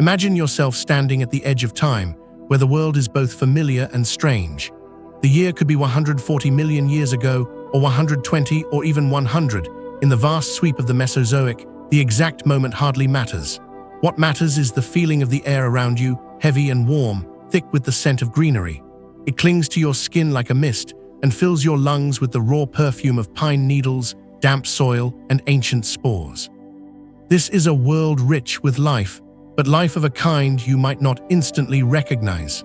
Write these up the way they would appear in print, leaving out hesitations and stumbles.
Imagine yourself standing at the edge of time, where the world is both familiar and strange. The year could be 140 million years ago, or 120, or even 100. In the vast sweep of the Mesozoic, the exact moment hardly matters. What matters is the feeling of the air around you, heavy and warm, thick with the scent of greenery. It clings to your skin like a mist and fills your lungs with the raw perfume of pine needles, damp soil, and ancient spores. This is a world rich with life, but life of a kind you might not instantly recognize.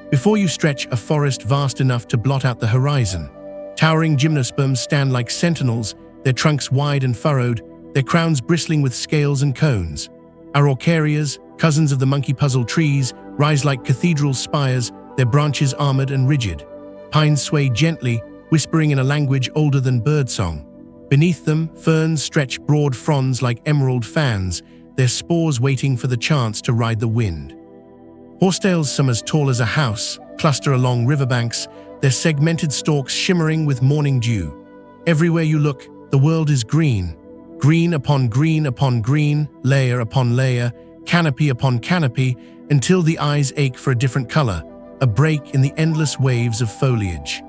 Before you stretch a forest vast enough to blot out the horizon. Towering gymnosperms stand like sentinels, their trunks wide and furrowed, their crowns bristling with scales and cones. Araucarias, cousins of the monkey-puzzle trees, rise like cathedral spires, their branches armored and rigid. Pines sway gently, whispering in a language older than birdsong. Beneath them, ferns stretch broad fronds like emerald fans, their spores waiting for the chance to ride the wind. Horsetails, some as tall as a house, cluster along riverbanks, their segmented stalks shimmering with morning dew. Everywhere you look, the world is green. Green upon green upon green, layer upon layer, canopy upon canopy, until the eyes ache for a different color, a break in the endless waves of foliage.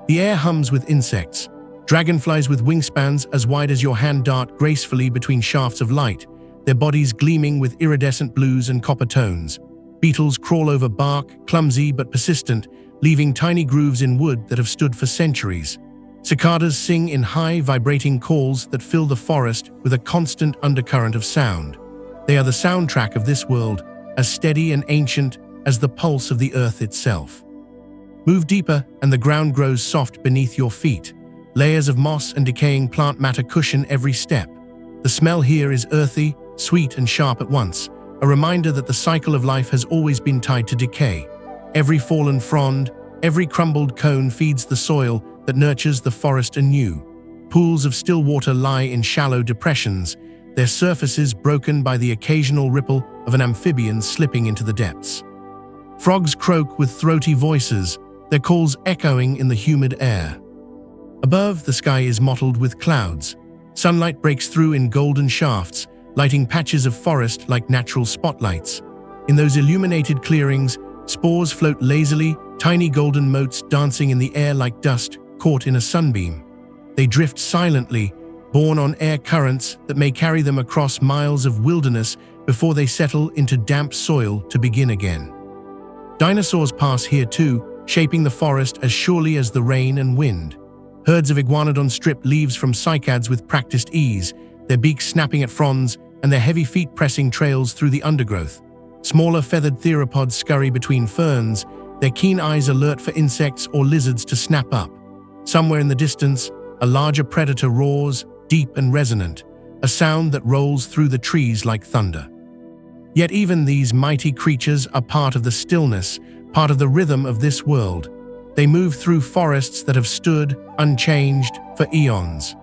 The air hums with insects. Dragonflies with wingspans as wide as your hand dart gracefully between shafts of light, their bodies gleaming with iridescent blues and copper tones. Beetles crawl over bark, clumsy but persistent, leaving tiny grooves in wood that have stood for centuries. Cicadas sing in high, vibrating calls that fill the forest with a constant undercurrent of sound. They are the soundtrack of this world, as steady and ancient as the pulse of the earth itself. Move deeper, and the ground grows soft beneath your feet. Layers of moss and decaying plant matter cushion every step. The smell here is earthy, sweet and sharp at once, a reminder that the cycle of life has always been tied to decay. Every fallen frond, every crumbled cone feeds the soil that nurtures the forest anew. Pools of still water lie in shallow depressions, their surfaces broken by the occasional ripple of an amphibian slipping into the depths. Frogs croak with throaty voices, their calls echoing in the humid air. Above, the sky is mottled with clouds. Sunlight breaks through in golden shafts, lighting patches of forest like natural spotlights. In those illuminated clearings, spores float lazily, tiny golden motes dancing in the air like dust caught in a sunbeam. They drift silently, borne on air currents that may carry them across miles of wilderness before they settle into damp soil to begin again. Dinosaurs pass here too, shaping the forest as surely as the rain and wind. Herds of iguanodon strip leaves from cycads with practiced ease, their beaks snapping at fronds and their heavy feet pressing trails through the undergrowth. Smaller feathered theropods scurry between ferns, their keen eyes alert for insects or lizards to snap up. Somewhere in the distance, a larger predator roars, deep and resonant, a sound that rolls through the trees like thunder. Yet even these mighty creatures are part of the stillness, part of the rhythm of this world. They move through forests that have stood, unchanged, for eons.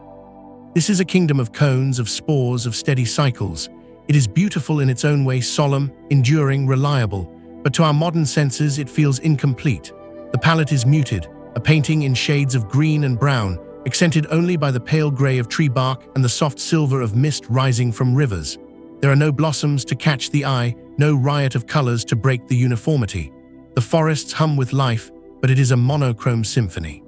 This is a kingdom of cones, of spores, of steady cycles. It is beautiful in its own way, solemn, enduring, reliable, but to our modern senses it feels incomplete. The palette is muted, a painting in shades of green and brown, accented only by the pale gray of tree bark and the soft silver of mist rising from rivers. There are no blossoms to catch the eye, no riot of colors to break the uniformity. The forests hum with life, but it is a monochrome symphony.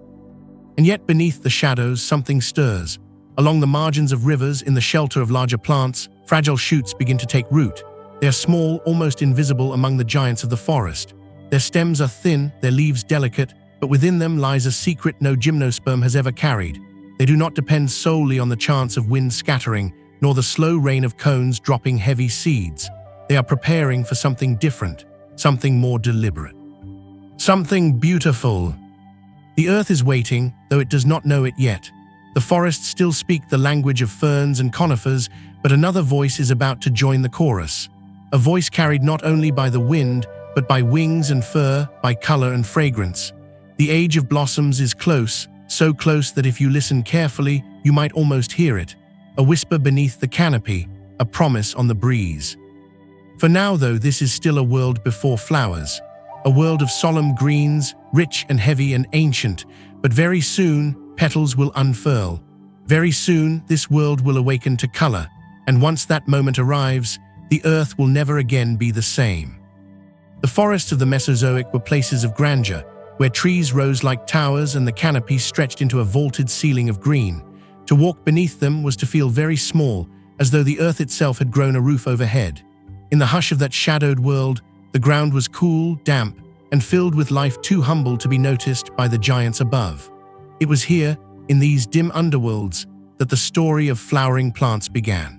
And yet beneath the shadows something stirs. Along the margins of rivers, in the shelter of larger plants, fragile shoots begin to take root. They are small, almost invisible among the giants of the forest. Their stems are thin, their leaves delicate, but within them lies a secret no gymnosperm has ever carried. They do not depend solely on the chance of wind scattering, nor the slow rain of cones dropping heavy seeds. They are preparing for something different, something more deliberate. Something beautiful. The earth is waiting, though it does not know it yet. The forests still speak the language of ferns and conifers, but another voice is about to join the chorus. A voice carried not only by the wind, but by wings and fur, by color and fragrance. The age of blossoms is close, so close that if you listen carefully, you might almost hear it. A whisper beneath the canopy, a promise on the breeze. For now, though, this is still a world before flowers. A world of solemn greens, rich and heavy and ancient, but very soon, petals will unfurl. Very soon, this world will awaken to color, and once that moment arrives, the earth will never again be the same. The forests of the Mesozoic were places of grandeur, where trees rose like towers and the canopy stretched into a vaulted ceiling of green. To walk beneath them was to feel very small, as though the earth itself had grown a roof overhead. In the hush of that shadowed world, the ground was cool, damp, and filled with life too humble to be noticed by the giants above. It was here, in these dim underworlds, that the story of flowering plants began.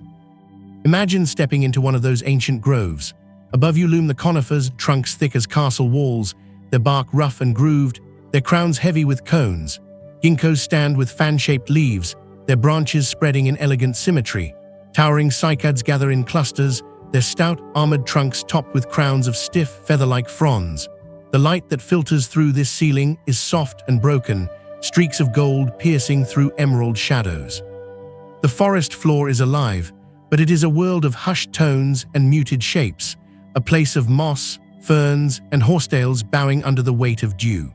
Imagine stepping into one of those ancient groves. Above you loom the conifers, trunks thick as castle walls, their bark rough and grooved, their crowns heavy with cones. Ginkgos stand with fan-shaped leaves, their branches spreading in elegant symmetry. Towering cycads gather in clusters, their stout, armored trunks topped with crowns of stiff, feather-like fronds. The light that filters through this ceiling is soft and broken, streaks of gold piercing through emerald shadows. The forest floor is alive, but it is a world of hushed tones and muted shapes, a place of moss, ferns, and horsetails bowing under the weight of dew.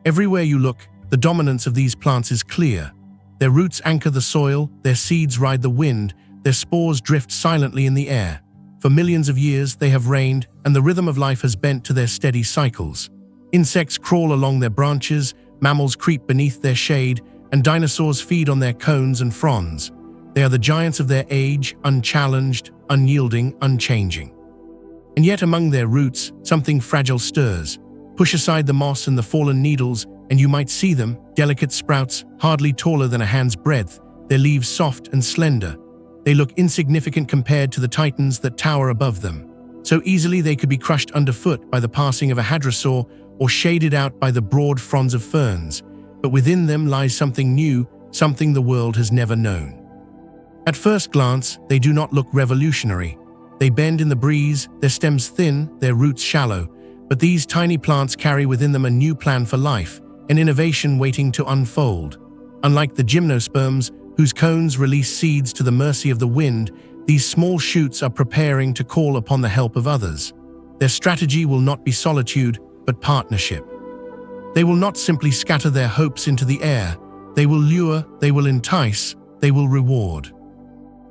Everywhere you look, the dominance of these plants is clear. Their roots anchor the soil, their seeds ride the wind, their spores drift silently in the air. For millions of years they have reigned, and the rhythm of life has bent to their steady cycles. Insects crawl along their branches, mammals creep beneath their shade, and dinosaurs feed on their cones and fronds. They are the giants of their age, unchallenged, unyielding, unchanging. And yet among their roots, something fragile stirs. Push aside the moss and the fallen needles, and you might see them, delicate sprouts, hardly taller than a hand's breadth, their leaves soft and slender. They look insignificant compared to the titans that tower above them. So easily they could be crushed underfoot by the passing of a hadrosaur or shaded out by the broad fronds of ferns. But within them lies something new, something the world has never known. At first glance, they do not look revolutionary. They bend in the breeze, their stems thin, their roots shallow. But these tiny plants carry within them a new plan for life, an innovation waiting to unfold. Unlike the gymnosperms, whose cones release seeds to the mercy of the wind, these small shoots are preparing to call upon the help of others. Their strategy will not be solitude, but partnership. They will not simply scatter their hopes into the air. They will lure, they will entice, they will reward.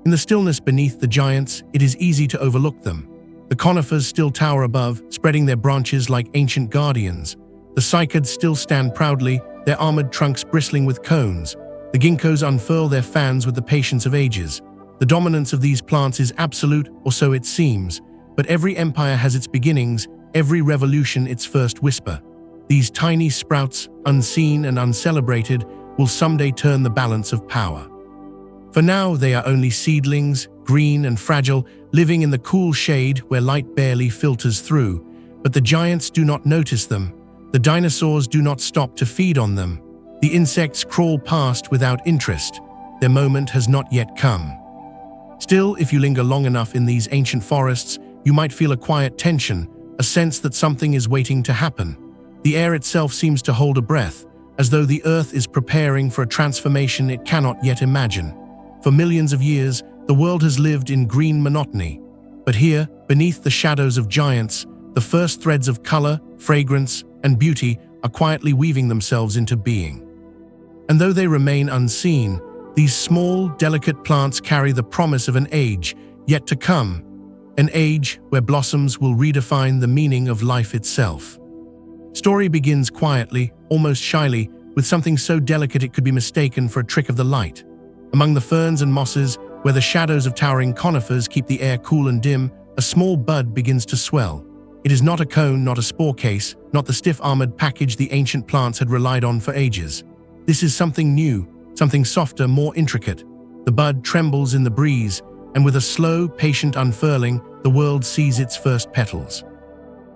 In the stillness beneath the giants, it is easy to overlook them. The conifers still tower above, spreading their branches like ancient guardians. The cycads still stand proudly, their armored trunks bristling with cones. The ginkgos unfurl their fans with the patience of ages. The dominance of these plants is absolute, or so it seems, but every empire has its beginnings, every revolution its first whisper. These tiny sprouts, unseen and uncelebrated, will someday turn the balance of power. For now, they are only seedlings, green and fragile, living in the cool shade where light barely filters through. But the giants do not notice them. The dinosaurs do not stop to feed on them. The insects crawl past without interest. Their moment has not yet come. Still, if you linger long enough in these ancient forests, you might feel a quiet tension, a sense that something is waiting to happen. The air itself seems to hold a breath, as though the earth is preparing for a transformation it cannot yet imagine. For millions of years, the world has lived in green monotony. But here, beneath the shadows of giants, the first threads of color, fragrance, and beauty are quietly weaving themselves into being. And though they remain unseen, these small, delicate plants carry the promise of an age yet to come, an age where blossoms will redefine the meaning of life itself. Story begins quietly, almost shyly, with something so delicate it could be mistaken for a trick of the light. Among the ferns and mosses, where the shadows of towering conifers keep the air cool and dim, a small bud begins to swell. It is not a cone, not a spore case, not the stiff armored package the ancient plants had relied on for ages. This is something new, something softer, more intricate. The bud trembles in the breeze, and with a slow, patient unfurling, the world sees its first petals.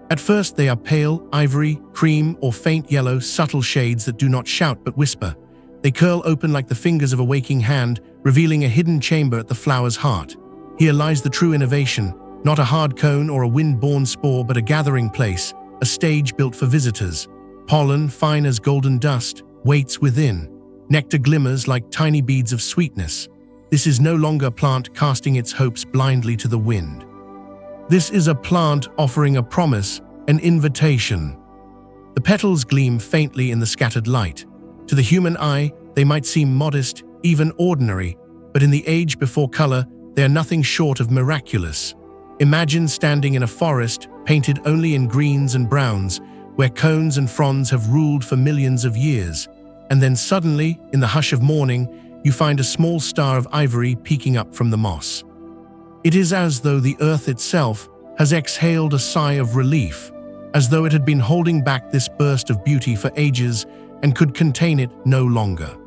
At first they are pale, ivory, cream, or faint yellow, subtle shades that do not shout but whisper. They curl open like the fingers of a waking hand, revealing a hidden chamber at the flower's heart. Here lies the true innovation, not a hard cone or a wind-borne spore, but a gathering place, a stage built for visitors. Pollen, fine as golden dust, waits within. Nectar glimmers like tiny beads of sweetness. This is no longer a plant casting its hopes blindly to the wind. This is a plant offering a promise, an invitation. The petals gleam faintly in the scattered light. To the human eye, they might seem modest, even ordinary, but in the age before color, they are nothing short of miraculous. Imagine standing in a forest painted only in greens and browns, where cones and fronds have ruled for millions of years. And then suddenly, in the hush of morning, you find a small star of ivory peeking up from the moss. It is as though the earth itself has exhaled a sigh of relief, as though it had been holding back this burst of beauty for ages and could contain it no longer.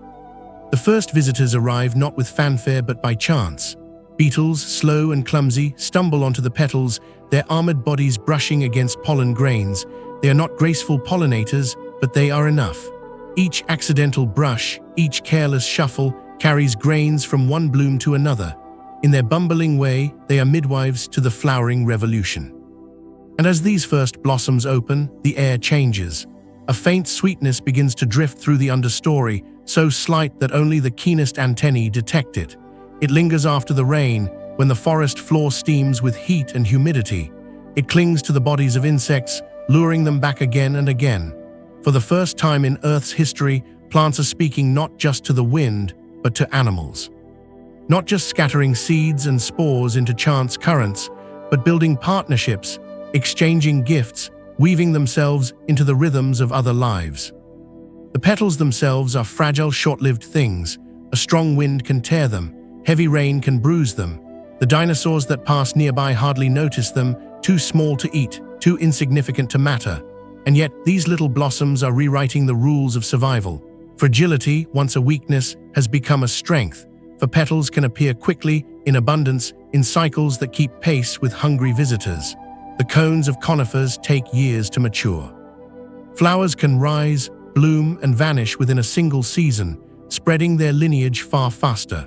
The first visitors arrive not with fanfare but by chance. Beetles, slow and clumsy, stumble onto the petals, their armored bodies brushing against pollen grains. They are not graceful pollinators, but they are enough. Each accidental brush, each careless shuffle, carries grains from one bloom to another. In their bumbling way, they are midwives to the flowering revolution. And as these first blossoms open, the air changes. A faint sweetness begins to drift through the understory, so slight that only the keenest antennae detect it. It lingers after the rain, when the forest floor steams with heat and humidity. It clings to the bodies of insects, luring them back again and again. For the first time in Earth's history, plants are speaking not just to the wind, but to animals. Not just scattering seeds and spores into chance currents, but building partnerships, exchanging gifts, weaving themselves into the rhythms of other lives. The petals themselves are fragile, short-lived things. A strong wind can tear them, heavy rain can bruise them. The dinosaurs that pass nearby hardly notice them, too small to eat, too insignificant to matter. And yet, these little blossoms are rewriting the rules of survival. Fragility, once a weakness, has become a strength, for petals can appear quickly, in abundance, in cycles that keep pace with hungry visitors. The cones of conifers take years to mature. Flowers can rise, bloom, and vanish within a single season, spreading their lineage far faster.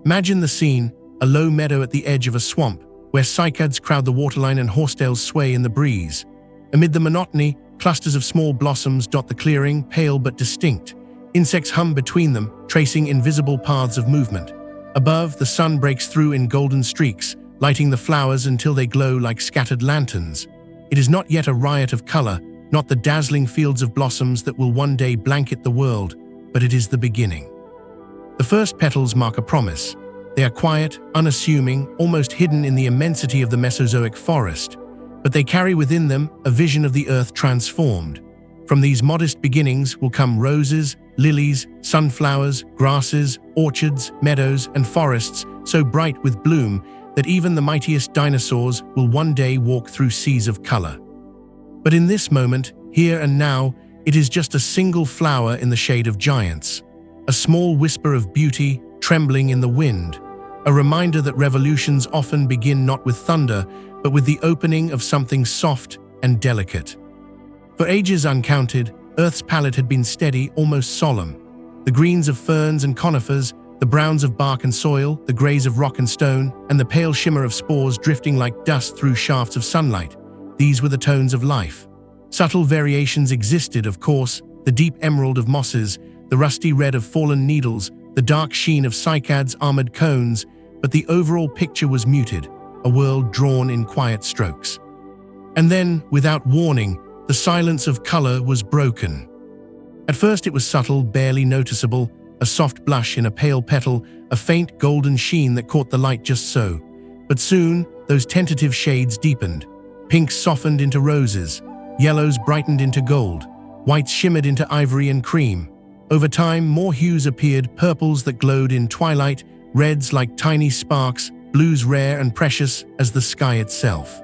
Imagine the scene, a low meadow at the edge of a swamp, where cycads crowd the waterline and horsetails sway in the breeze. Amid the monotony, clusters of small blossoms dot the clearing, pale but distinct. Insects hum between them, tracing invisible paths of movement. Above, the sun breaks through in golden streaks, lighting the flowers until they glow like scattered lanterns. It is not yet a riot of color, not the dazzling fields of blossoms that will one day blanket the world, but it is the beginning. The first petals mark a promise. They are quiet, unassuming, almost hidden in the immensity of the Mesozoic forest, but they carry within them a vision of the earth transformed. From these modest beginnings will come roses, lilies, sunflowers, grasses, orchards, meadows, and forests so bright with bloom that even the mightiest dinosaurs will one day walk through seas of color. But in this moment, here and now, it is just a single flower in the shade of giants. A small whisper of beauty trembling in the wind. A reminder that revolutions often begin not with thunder, but with the opening of something soft and delicate. For ages uncounted, Earth's palette had been steady, almost solemn. The greens of ferns and conifers, the browns of bark and soil, the grays of rock and stone, and the pale shimmer of spores drifting like dust through shafts of sunlight. These were the tones of life. Subtle variations existed, of course, the deep emerald of mosses, the rusty red of fallen needles, the dark sheen of cycads' armored cones, but the overall picture was muted, a world drawn in quiet strokes. And then, without warning, the silence of color was broken. At first it was subtle, barely noticeable, a soft blush in a pale petal, a faint golden sheen that caught the light just so. But soon, those tentative shades deepened. Pinks softened into roses, yellows brightened into gold, whites shimmered into ivory and cream. Over time, more hues appeared, purples that glowed in twilight, reds like tiny sparks, blues rare and precious as the sky itself.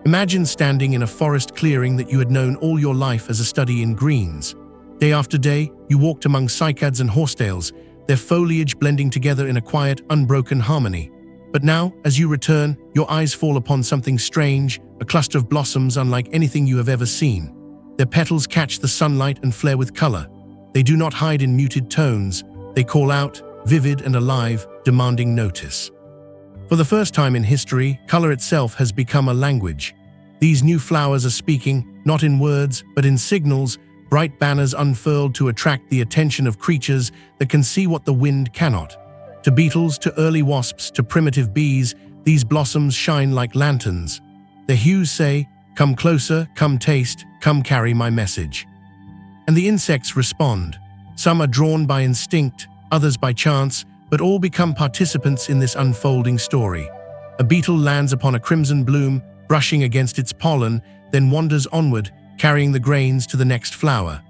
Imagine standing in a forest clearing that you had known all your life as a study in greens. Day after day, you walked among cycads and horsetails, their foliage blending together in a quiet, unbroken harmony. But now, as you return, your eyes fall upon something strange, a cluster of blossoms unlike anything you have ever seen. Their petals catch the sunlight and flare with color. They do not hide in muted tones. They call out, vivid and alive, demanding notice. For the first time in history, color itself has become a language. These new flowers are speaking, not in words, but in signals, bright banners unfurled to attract the attention of creatures that can see what the wind cannot. To beetles, to early wasps, to primitive bees, these blossoms shine like lanterns. Their hues say, "Come closer, come taste, come carry my message." And the insects respond. Some are drawn by instinct, others by chance, but all become participants in this unfolding story. A beetle lands upon a crimson bloom, brushing against its pollen, then wanders onward, carrying the grains to the next flower.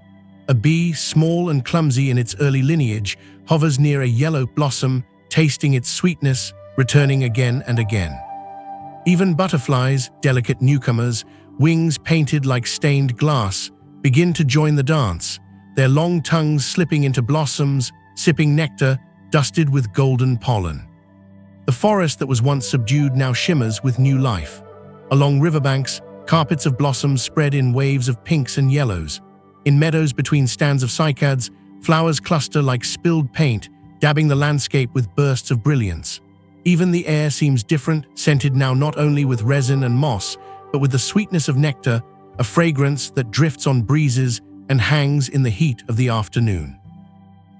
A bee, small and clumsy in its early lineage, hovers near a yellow blossom, tasting its sweetness, returning again and again. Even butterflies, delicate newcomers, wings painted like stained glass, begin to join the dance, their long tongues slipping into blossoms, sipping nectar, dusted with golden pollen. The forest that was once subdued now shimmers with new life. Along riverbanks, carpets of blossoms spread in waves of pinks and yellows. In meadows between stands of cycads, flowers cluster like spilled paint, dabbing the landscape with bursts of brilliance. Even the air seems different, scented now not only with resin and moss, but with the sweetness of nectar, a fragrance that drifts on breezes and hangs in the heat of the afternoon.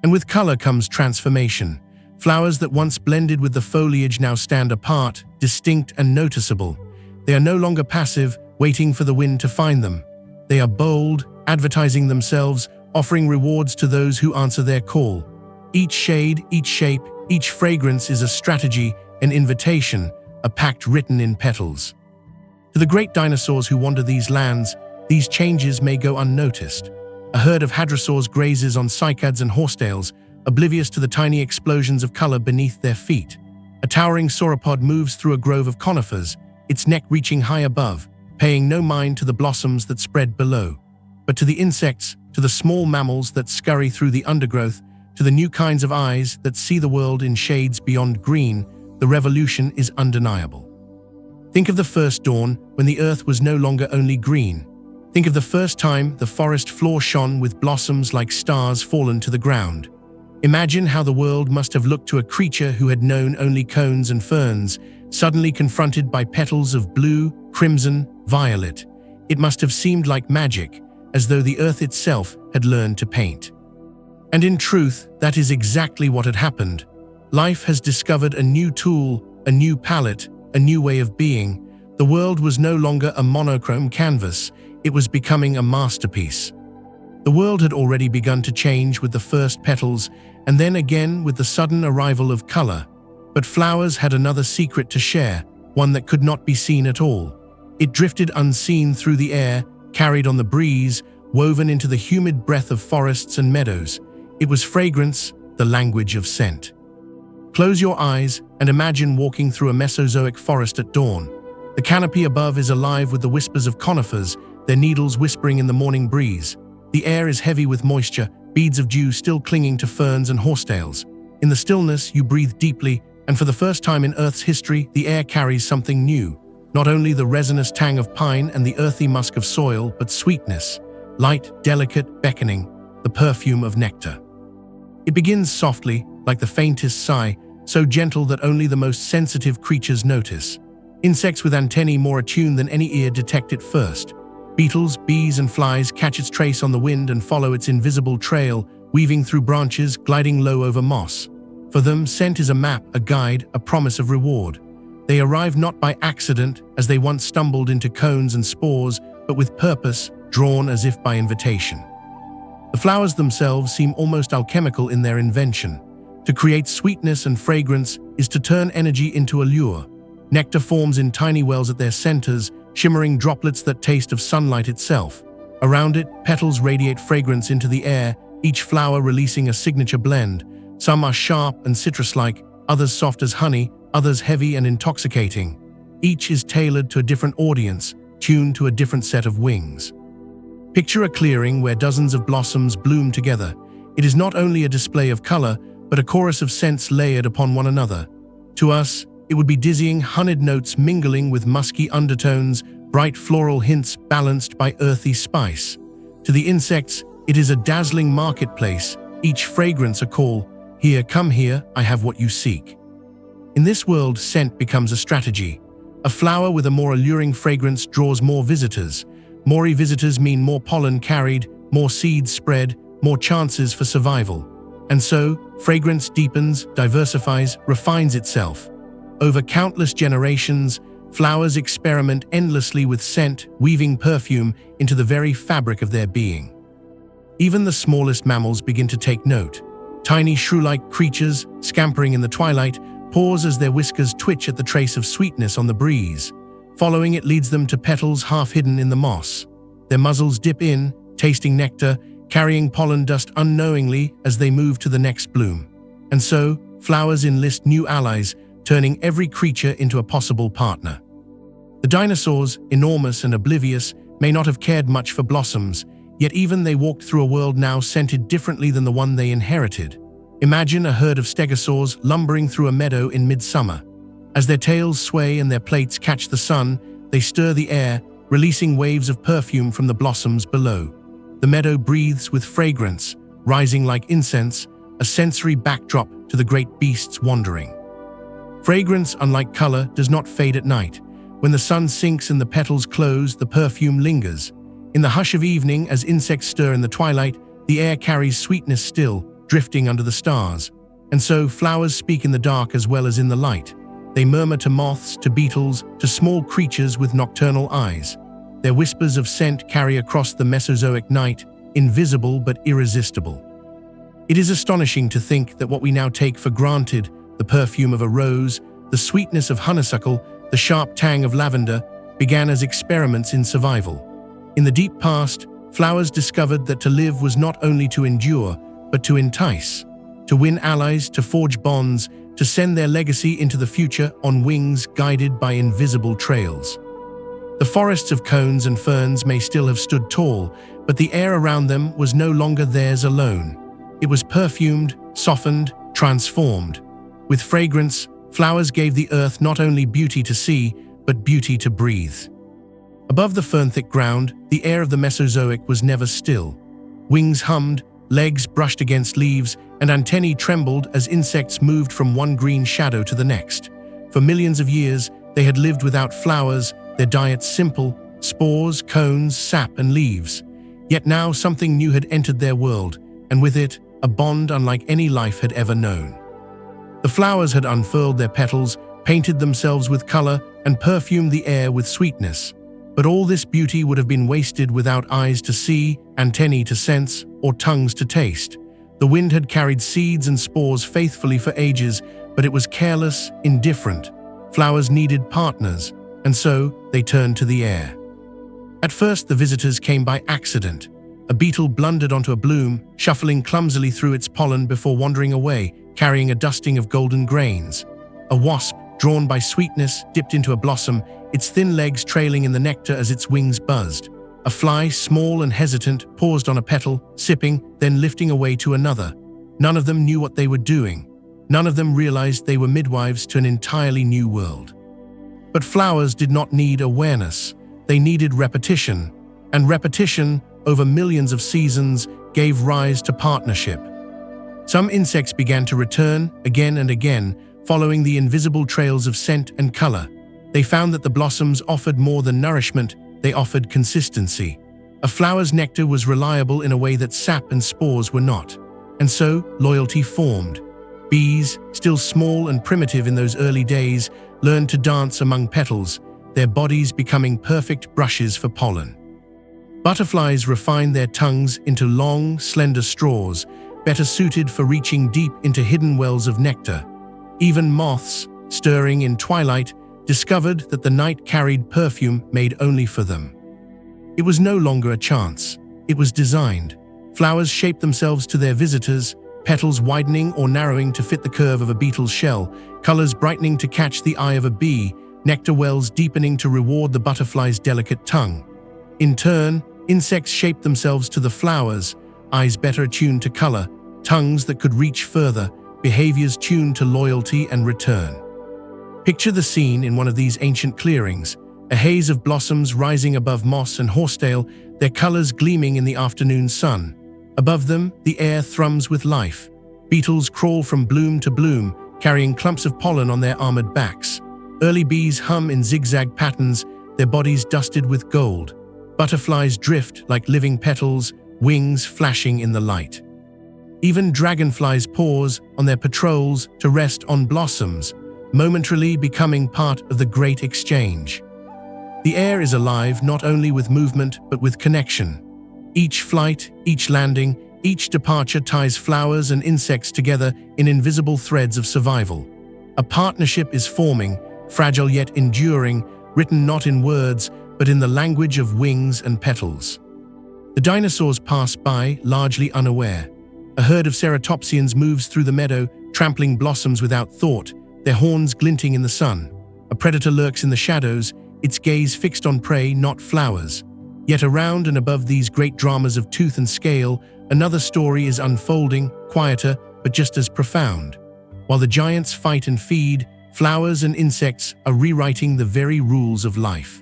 And with color comes transformation. Flowers that once blended with the foliage now stand apart, distinct and noticeable. They are no longer passive, waiting for the wind to find them. They are bold, advertising themselves, offering rewards to those who answer their call. Each shade, each shape, each fragrance is a strategy, an invitation, a pact written in petals. To the great dinosaurs who wander these lands, these changes may go unnoticed. A herd of hadrosaurs grazes on cycads and horsetails, oblivious to the tiny explosions of color beneath their feet. A towering sauropod moves through a grove of conifers, its neck reaching high above, paying no mind to the blossoms that spread below. But to the insects, to the small mammals that scurry through the undergrowth, to the new kinds of eyes that see the world in shades beyond green, the revolution is undeniable. Think of the first dawn, when the earth was no longer only green. Think of the first time the forest floor shone with blossoms like stars fallen to the ground. Imagine how the world must have looked to a creature who had known only cones and ferns, suddenly confronted by petals of blue, crimson, violet. It must have seemed like magic, as though the earth itself had learned to paint. And in truth, that is exactly what had happened. Life has discovered a new tool, a new palette, a new way of being. The world was no longer a monochrome canvas, it was becoming a masterpiece. The world had already begun to change with the first petals, and then again with the sudden arrival of color. But flowers had another secret to share, one that could not be seen at all. It drifted unseen through the air, carried on the breeze, woven into the humid breath of forests and meadows. It was fragrance, the language of scent. Close your eyes and imagine walking through a Mesozoic forest at dawn. The canopy above is alive with the whispers of conifers, their needles whispering in the morning breeze. The air is heavy with moisture, beads of dew still clinging to ferns and horsetails. In the stillness, you breathe deeply, and for the first time in Earth's history, the air carries something new. Not only the resinous tang of pine and the earthy musk of soil, but sweetness. Light, delicate, beckoning, the perfume of nectar. It begins softly, like the faintest sigh, so gentle that only the most sensitive creatures notice. Insects with antennae more attuned than any ear detect it first. Beetles, bees, and flies catch its trace on the wind and follow its invisible trail, weaving through branches, gliding low over moss. For them, scent is a map, a guide, a promise of reward. They arrive not by accident, as they once stumbled into cones and spores, but with purpose, drawn as if by invitation. The flowers themselves seem almost alchemical in their invention. To create sweetness and fragrance is to turn energy into a lure. Nectar forms in tiny wells at their centers, shimmering droplets that taste of sunlight itself. Around it, petals radiate fragrance into the air, each flower releasing a signature blend. Some are sharp and citrus-like, others soft as honey, others heavy and intoxicating. Each is tailored to a different audience, tuned to a different set of wings. Picture a clearing where dozens of blossoms bloom together. It is not only a display of color, but a chorus of scents layered upon one another. To us, it would be dizzying honeyed notes mingling with musky undertones, bright floral hints balanced by earthy spice. To the insects, it is a dazzling marketplace, each fragrance a call. Here, come here, I have what you seek. In this world, scent becomes a strategy. A flower with a more alluring fragrance draws more visitors. More visitors mean more pollen carried, more seeds spread, more chances for survival. And so, fragrance deepens, diversifies, refines itself. Over countless generations, flowers experiment endlessly with scent, weaving perfume into the very fabric of their being. Even the smallest mammals begin to take note. Tiny shrew-like creatures, scampering in the twilight, pause as their whiskers twitch at the trace of sweetness on the breeze. Following it leads them to petals half hidden in the moss. Their muzzles dip in, tasting nectar, carrying pollen dust unknowingly as they move to the next bloom. And so, flowers enlist new allies, turning every creature into a possible partner. The dinosaurs, enormous and oblivious, may not have cared much for blossoms, yet even they walked through a world now scented differently than the one they inherited. Imagine a herd of stegosaurs lumbering through a meadow in midsummer. As their tails sway and their plates catch the sun, they stir the air, releasing waves of perfume from the blossoms below. The meadow breathes with fragrance, rising like incense, a sensory backdrop to the great beasts wandering. Fragrance, unlike color, does not fade at night. When the sun sinks and the petals close, the perfume lingers. In the hush of evening, as insects stir in the twilight, the air carries sweetness still, drifting under the stars. And so, flowers speak in the dark as well as in the light. They murmur to moths, to beetles, to small creatures with nocturnal eyes. Their whispers of scent carry across the Mesozoic night, invisible but irresistible. It is astonishing to think that what we now take for granted, the perfume of a rose, the sweetness of honeysuckle, the sharp tang of lavender, began as experiments in survival. In the deep past, flowers discovered that to live was not only to endure, but to entice, to win allies, to forge bonds, to send their legacy into the future on wings guided by invisible trails. The forests of cones and ferns may still have stood tall, but the air around them was no longer theirs alone. It was perfumed, softened, transformed. With fragrance, flowers gave the earth not only beauty to see, but beauty to breathe. Above the fern-thick ground, the air of the Mesozoic was never still. Wings hummed, legs brushed against leaves, and antennae trembled as insects moved from one green shadow to the next. For millions of years, they had lived without flowers, their diets simple, spores, cones, sap, and leaves. Yet now something new had entered their world, and with it, a bond unlike any life had ever known. The flowers had unfurled their petals, painted themselves with color, and perfumed the air with sweetness. But all this beauty would have been wasted without eyes to see, antennae to sense, or tongues to taste. The wind had carried seeds and spores faithfully for ages, but it was careless, indifferent. Flowers needed partners, and so they turned to the air. At first, the visitors came by accident. A beetle blundered onto a bloom, shuffling clumsily through its pollen before wandering away, carrying a dusting of golden grains. A wasp, drawn by sweetness, dipped into a blossom, its thin legs trailing in the nectar as its wings buzzed. A fly, small and hesitant, paused on a petal, sipping, then lifting away to another. None of them knew what they were doing. None of them realized they were midwives to an entirely new world. But flowers did not need awareness. They needed repetition. And repetition, over millions of seasons, gave rise to partnership. Some insects began to return, again and again, following the invisible trails of scent and color. They found that the blossoms offered more than nourishment, they offered consistency. A flower's nectar was reliable in a way that sap and spores were not. And so, loyalty formed. Bees, still small and primitive in those early days, learned to dance among petals, their bodies becoming perfect brushes for pollen. Butterflies refined their tongues into long, slender straws, better suited for reaching deep into hidden wells of nectar. Even moths, stirring in twilight, discovered that the night carried perfume made only for them. It was no longer a chance. It was designed. Flowers shaped themselves to their visitors, petals widening or narrowing to fit the curve of a beetle's shell, colors brightening to catch the eye of a bee, nectar wells deepening to reward the butterfly's delicate tongue. In turn, insects shaped themselves to the flowers, eyes better attuned to color, tongues that could reach further, behaviors tuned to loyalty and return. Picture the scene in one of these ancient clearings, a haze of blossoms rising above moss and horsetail, their colors gleaming in the afternoon sun. Above them, the air thrums with life. Beetles crawl from bloom to bloom, carrying clumps of pollen on their armored backs. Early bees hum in zigzag patterns, their bodies dusted with gold. Butterflies drift like living petals, wings flashing in the light. Even dragonflies pause on their patrols to rest on blossoms, momentarily becoming part of the great exchange. The air is alive not only with movement but with connection. Each flight, each landing, each departure ties flowers and insects together in invisible threads of survival. A partnership is forming, fragile yet enduring, written not in words, but in the language of wings and petals. The dinosaurs pass by, largely unaware. A herd of ceratopsians moves through the meadow, trampling blossoms without thought, their horns glinting in the sun. A predator lurks in the shadows, its gaze fixed on prey, not flowers. Yet around and above these great dramas of tooth and scale, another story is unfolding, quieter, but just as profound. While the giants fight and feed, flowers and insects are rewriting the very rules of life.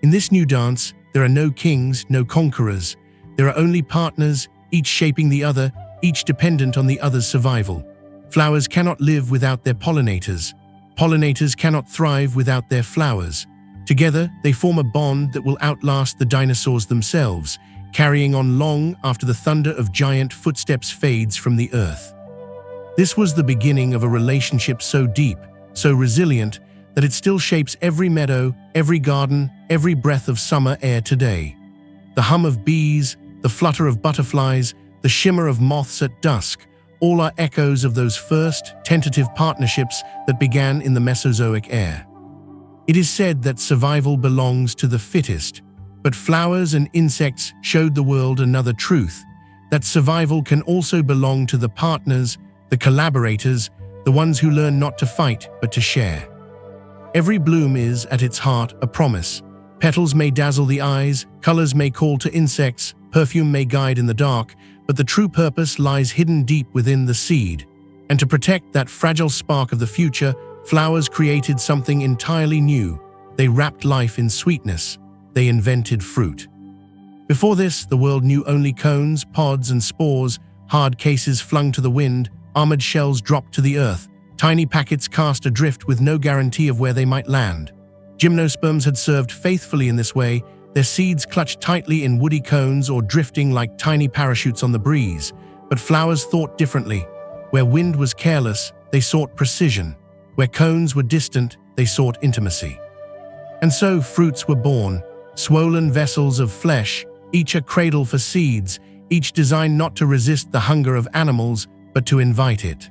In this new dance, there are no kings, no conquerors. There are only partners, each shaping the other, each dependent on the other's survival. Flowers cannot live without their pollinators. Pollinators cannot thrive without their flowers. Together, they form a bond that will outlast the dinosaurs themselves, carrying on long after the thunder of giant footsteps fades from the earth. This was the beginning of a relationship so deep, so resilient, that it still shapes every meadow, every garden, every breath of summer air today. The hum of bees, the flutter of butterflies, the shimmer of moths at dusk, all are echoes of those first, tentative partnerships that began in the Mesozoic era. It is said that survival belongs to the fittest, but flowers and insects showed the world another truth, that survival can also belong to the partners, the collaborators, the ones who learn not to fight but to share. Every bloom is, at its heart, a promise. Petals may dazzle the eyes, colors may call to insects, perfume may guide in the dark, but the true purpose lies hidden deep within the seed. And to protect that fragile spark of the future, flowers created something entirely new. They wrapped life in sweetness. They invented fruit. Before this, the world knew only cones, pods, and spores, hard cases flung to the wind, armored shells dropped to the earth, tiny packets cast adrift with no guarantee of where they might land. Gymnosperms had served faithfully in this way, their seeds clutched tightly in woody cones or drifting like tiny parachutes on the breeze. But flowers thought differently. Where wind was careless, they sought precision. Where cones were distant, they sought intimacy. And so fruits were born, swollen vessels of flesh, each a cradle for seeds, each designed not to resist the hunger of animals, but to invite it.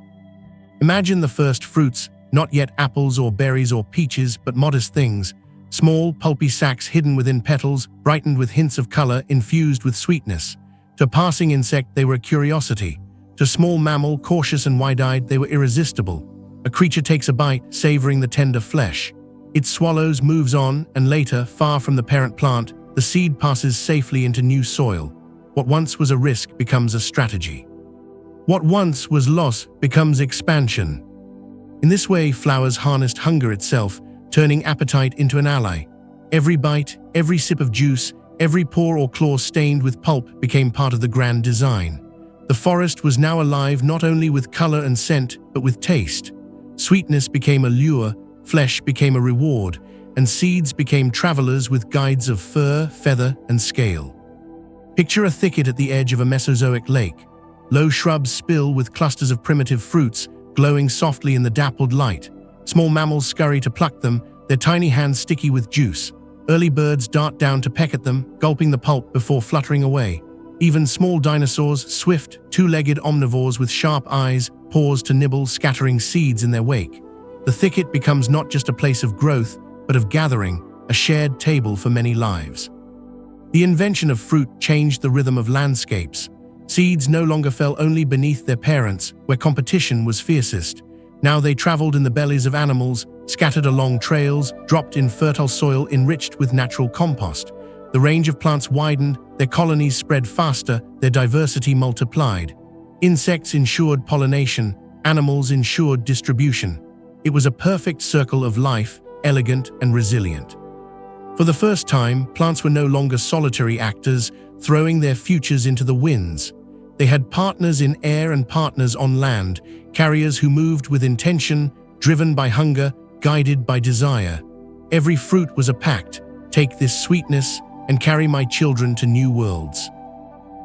Imagine the first fruits, not yet apples or berries or peaches, but modest things, small, pulpy sacs hidden within petals, brightened with hints of color, infused with sweetness. To a passing insect, they were a curiosity. To a small mammal, cautious and wide-eyed, they were irresistible. A creature takes a bite, savoring the tender flesh. It swallows, moves on, and later, far from the parent plant, the seed passes safely into new soil. What once was a risk becomes a strategy. What once was loss becomes expansion. In this way, flowers harnessed hunger itself, turning appetite into an ally. Every bite, every sip of juice, every paw or claw stained with pulp became part of the grand design. The forest was now alive not only with color and scent, but with taste. Sweetness became a lure, flesh became a reward, and seeds became travelers with guides of fur, feather, and scale. Picture a thicket at the edge of a Mesozoic lake. Low shrubs spill with clusters of primitive fruits, glowing softly in the dappled light. Small mammals scurry to pluck them, their tiny hands sticky with juice. Early birds dart down to peck at them, gulping the pulp before fluttering away. Even small dinosaurs, swift, two-legged omnivores with sharp eyes, pause to nibble, scattering seeds in their wake. The thicket becomes not just a place of growth, but of gathering, a shared table for many lives. The invention of fruit changed the rhythm of landscapes. Seeds no longer fell only beneath their parents, where competition was fiercest. Now they traveled in the bellies of animals, scattered along trails, dropped in fertile soil enriched with natural compost. The range of plants widened, their colonies spread faster, their diversity multiplied. Insects ensured pollination, animals ensured distribution. It was a perfect circle of life, elegant and resilient. For the first time, plants were no longer solitary actors, throwing their futures into the winds. They had partners in air and partners on land, carriers who moved with intention, driven by hunger, guided by desire. Every fruit was a pact. Take this sweetness and carry my children to new worlds.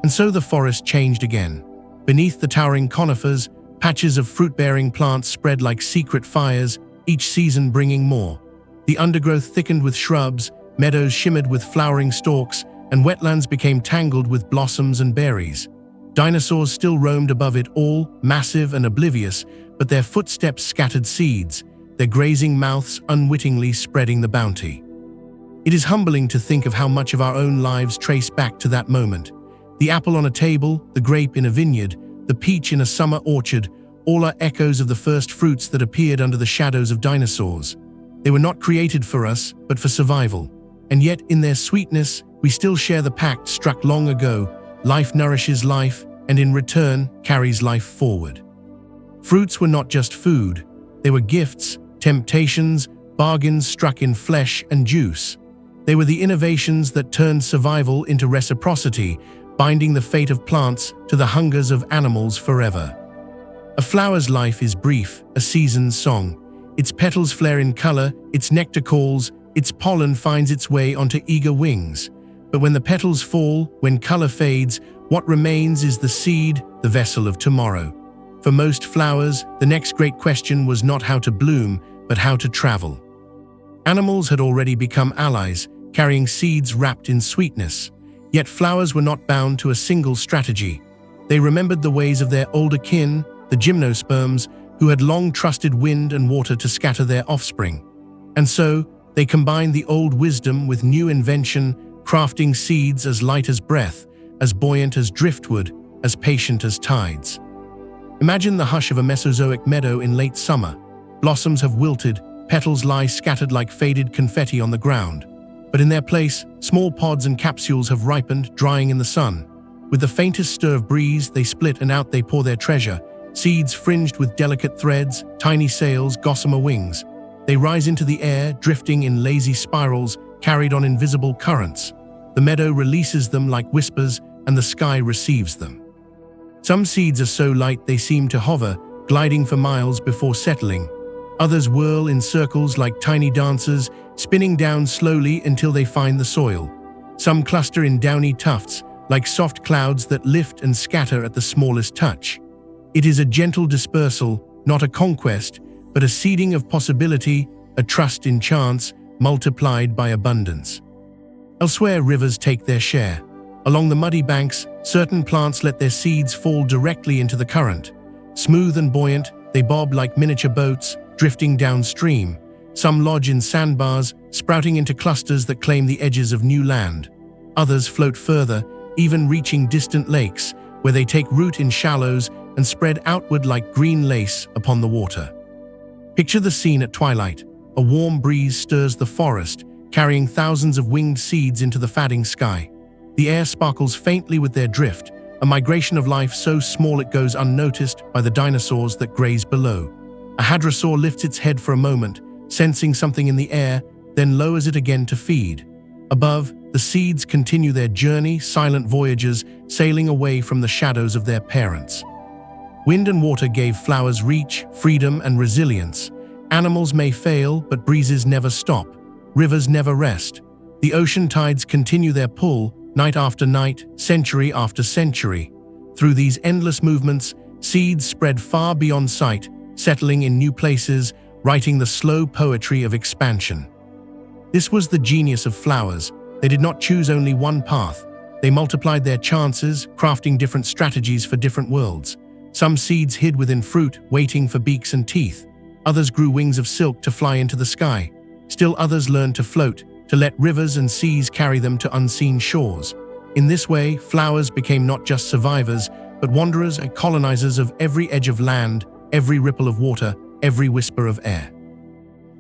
And so the forest changed again. Beneath the towering conifers, patches of fruit-bearing plants spread like secret fires, each season bringing more. The undergrowth thickened with shrubs, meadows shimmered with flowering stalks, and wetlands became tangled with blossoms and berries. Dinosaurs still roamed above it all, massive and oblivious, but their footsteps scattered seeds, their grazing mouths unwittingly spreading the bounty. It is humbling to think of how much of our own lives trace back to that moment. The apple on a table, the grape in a vineyard, the peach in a summer orchard, all are echoes of the first fruits that appeared under the shadows of dinosaurs. They were not created for us, but for survival. And yet, in their sweetness, we still share the pact struck long ago: life nourishes life, and in return, carries life forward. Fruits were not just food. They were gifts, temptations, bargains struck in flesh and juice. They were the innovations that turned survival into reciprocity, binding the fate of plants to the hungers of animals forever. A flower's life is brief, a season's song. Its petals flare in color, its nectar calls, its pollen finds its way onto eager wings. But when the petals fall, when color fades, what remains is the seed, the vessel of tomorrow. For most flowers, the next great question was not how to bloom, but how to travel. Animals had already become allies, carrying seeds wrapped in sweetness. Yet flowers were not bound to a single strategy. They remembered the ways of their older kin, the gymnosperms, who had long trusted wind and water to scatter their offspring. And so, they combined the old wisdom with new invention, crafting seeds as light as breath, as buoyant as driftwood, as patient as tides. Imagine the hush of a Mesozoic meadow in late summer. Blossoms have wilted, petals lie scattered like faded confetti on the ground. But in their place, small pods and capsules have ripened, drying in the sun. With the faintest stir of breeze, they split and out they pour their treasure, seeds fringed with delicate threads, tiny sails, gossamer wings. They rise into the air, drifting in lazy spirals, carried on invisible currents. The meadow releases them like whispers, and the sky receives them. Some seeds are so light they seem to hover, gliding for miles before settling. Others whirl in circles like tiny dancers, spinning down slowly until they find the soil. Some cluster in downy tufts, like soft clouds that lift and scatter at the smallest touch. It is a gentle dispersal, not a conquest, but a seeding of possibility, a trust in chance, multiplied by abundance. Elsewhere, rivers take their share. Along the muddy banks, certain plants let their seeds fall directly into the current. Smooth and buoyant, they bob like miniature boats, drifting downstream. Some lodge in sandbars, sprouting into clusters that claim the edges of new land. Others float further, even reaching distant lakes, where they take root in shallows and spread outward like green lace upon the water. Picture the scene at twilight. A warm breeze stirs the forest, carrying thousands of winged seeds into the fading sky. The air sparkles faintly with their drift, a migration of life so small it goes unnoticed by the dinosaurs that graze below. A hadrosaur lifts its head for a moment, sensing something in the air, then lowers it again to feed. Above, the seeds continue their journey, silent voyagers, sailing away from the shadows of their parents. Wind and water gave flowers reach, freedom, and resilience. Animals may fail, but breezes never stop. Rivers never rest. The ocean tides continue their pull, night after night, century after century. Through these endless movements, seeds spread far beyond sight, settling in new places, writing the slow poetry of expansion. This was the genius of flowers. They did not choose only one path. They multiplied their chances, crafting different strategies for different worlds. Some seeds hid within fruit, waiting for beaks and teeth. Others grew wings of silk to fly into the sky. Still others learned to float, to let rivers and seas carry them to unseen shores. In this way, flowers became not just survivors, but wanderers and colonizers of every edge of land, every ripple of water, every whisper of air.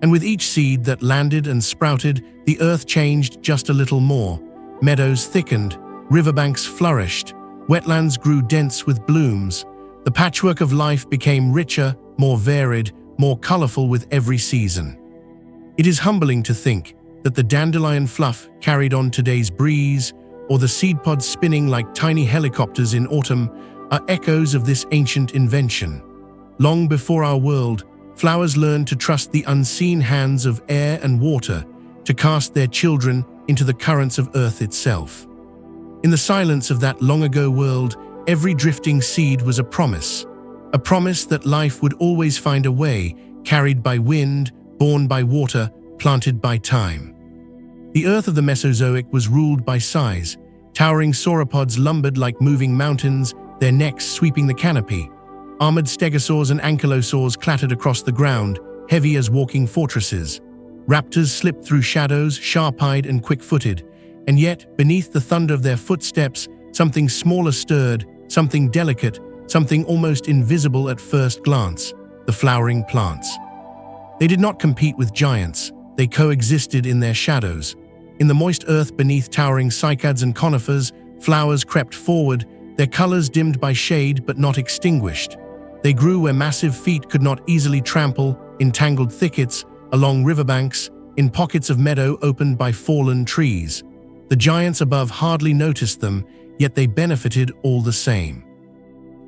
And with each seed that landed and sprouted, the earth changed just a little more. Meadows thickened, riverbanks flourished, wetlands grew dense with blooms. The patchwork of life became richer, more varied, more colorful with every season. It is humbling to think that the dandelion fluff carried on today's breeze, or the seed pods spinning like tiny helicopters in autumn, are echoes of this ancient invention. Long before our world, flowers learned to trust the unseen hands of air and water, to cast their children into the currents of earth itself. In the silence of that long-ago world, every drifting seed was a promise that life would always find a way, carried by wind, borne by water, planted by time. The earth of the Mesozoic was ruled by size. Towering sauropods lumbered like moving mountains, their necks sweeping the canopy. Armored stegosaurs and ankylosaurs clattered across the ground, heavy as walking fortresses. Raptors slipped through shadows, sharp-eyed and quick-footed, and yet, beneath the thunder of their footsteps, something smaller stirred, something delicate, something almost invisible at first glance: the flowering plants. They did not compete with giants, they coexisted in their shadows. In the moist earth beneath towering cycads and conifers, flowers crept forward, their colors dimmed by shade but not extinguished. They grew where massive feet could not easily trample, in tangled thickets, along riverbanks, in pockets of meadow opened by fallen trees. The giants above hardly noticed them, yet they benefited all the same.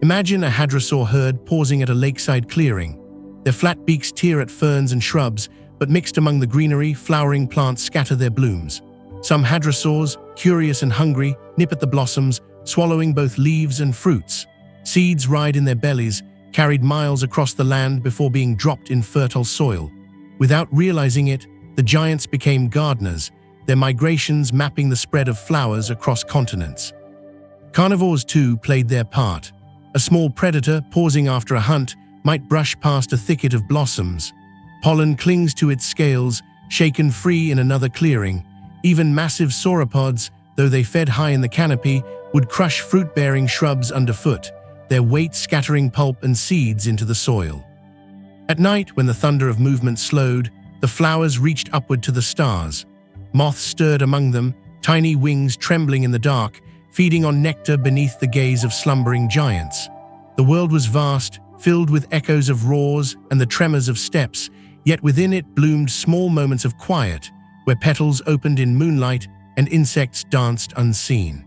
Imagine a hadrosaur herd pausing at a lakeside clearing. Their flat beaks tear at ferns and shrubs, but mixed among the greenery, flowering plants scatter their blooms. Some hadrosaurs, curious and hungry, nip at the blossoms, swallowing both leaves and fruits. Seeds ride in their bellies, carried miles across the land before being dropped in fertile soil. Without realizing it, the giants became gardeners, their migrations mapping the spread of flowers across continents. Carnivores too played their part. A small predator, pausing after a hunt, might brush past a thicket of blossoms. Pollen clings to its scales, shaken free in another clearing. Even massive sauropods, though they fed high in the canopy, would crush fruit-bearing shrubs underfoot, their weight scattering pulp and seeds into the soil. At night, when the thunder of movement slowed, the flowers reached upward to the stars. Moths stirred among them, tiny wings trembling in the dark, feeding on nectar beneath the gaze of slumbering giants. The world was vast, filled with echoes of roars and the tremors of steps, yet within it bloomed small moments of quiet, where petals opened in moonlight and insects danced unseen.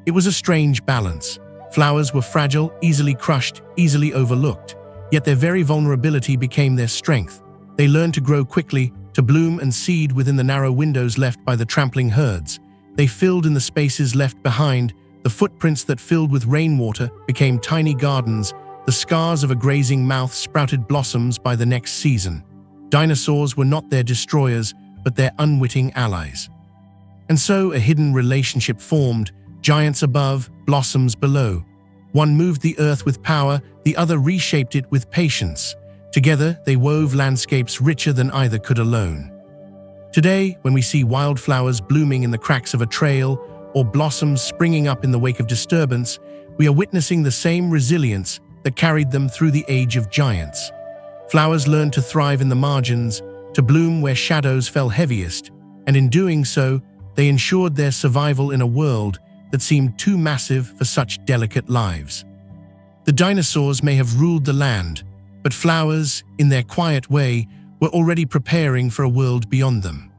It was a strange balance. Flowers were fragile, easily crushed, easily overlooked, yet their very vulnerability became their strength. They learned to grow quickly, to bloom and seed within the narrow windows left by the trampling herds. They filled in the spaces left behind. The footprints that filled with rainwater became tiny gardens. The scars of a grazing mouth sprouted blossoms by the next season. Dinosaurs were not their destroyers, but their unwitting allies. And so a hidden relationship formed, giants above, blossoms below. One moved the earth with power, the other reshaped it with patience. Together, they wove landscapes richer than either could alone. Today, when we see wildflowers blooming in the cracks of a trail or blossoms springing up in the wake of disturbance, we are witnessing the same resilience that carried them through the age of giants. Flowers learned to thrive in the margins, to bloom where shadows fell heaviest, and in doing so, they ensured their survival in a world that seemed too massive for such delicate lives. The dinosaurs may have ruled the land, but flowers, in their quiet way, were already preparing for a world beyond them.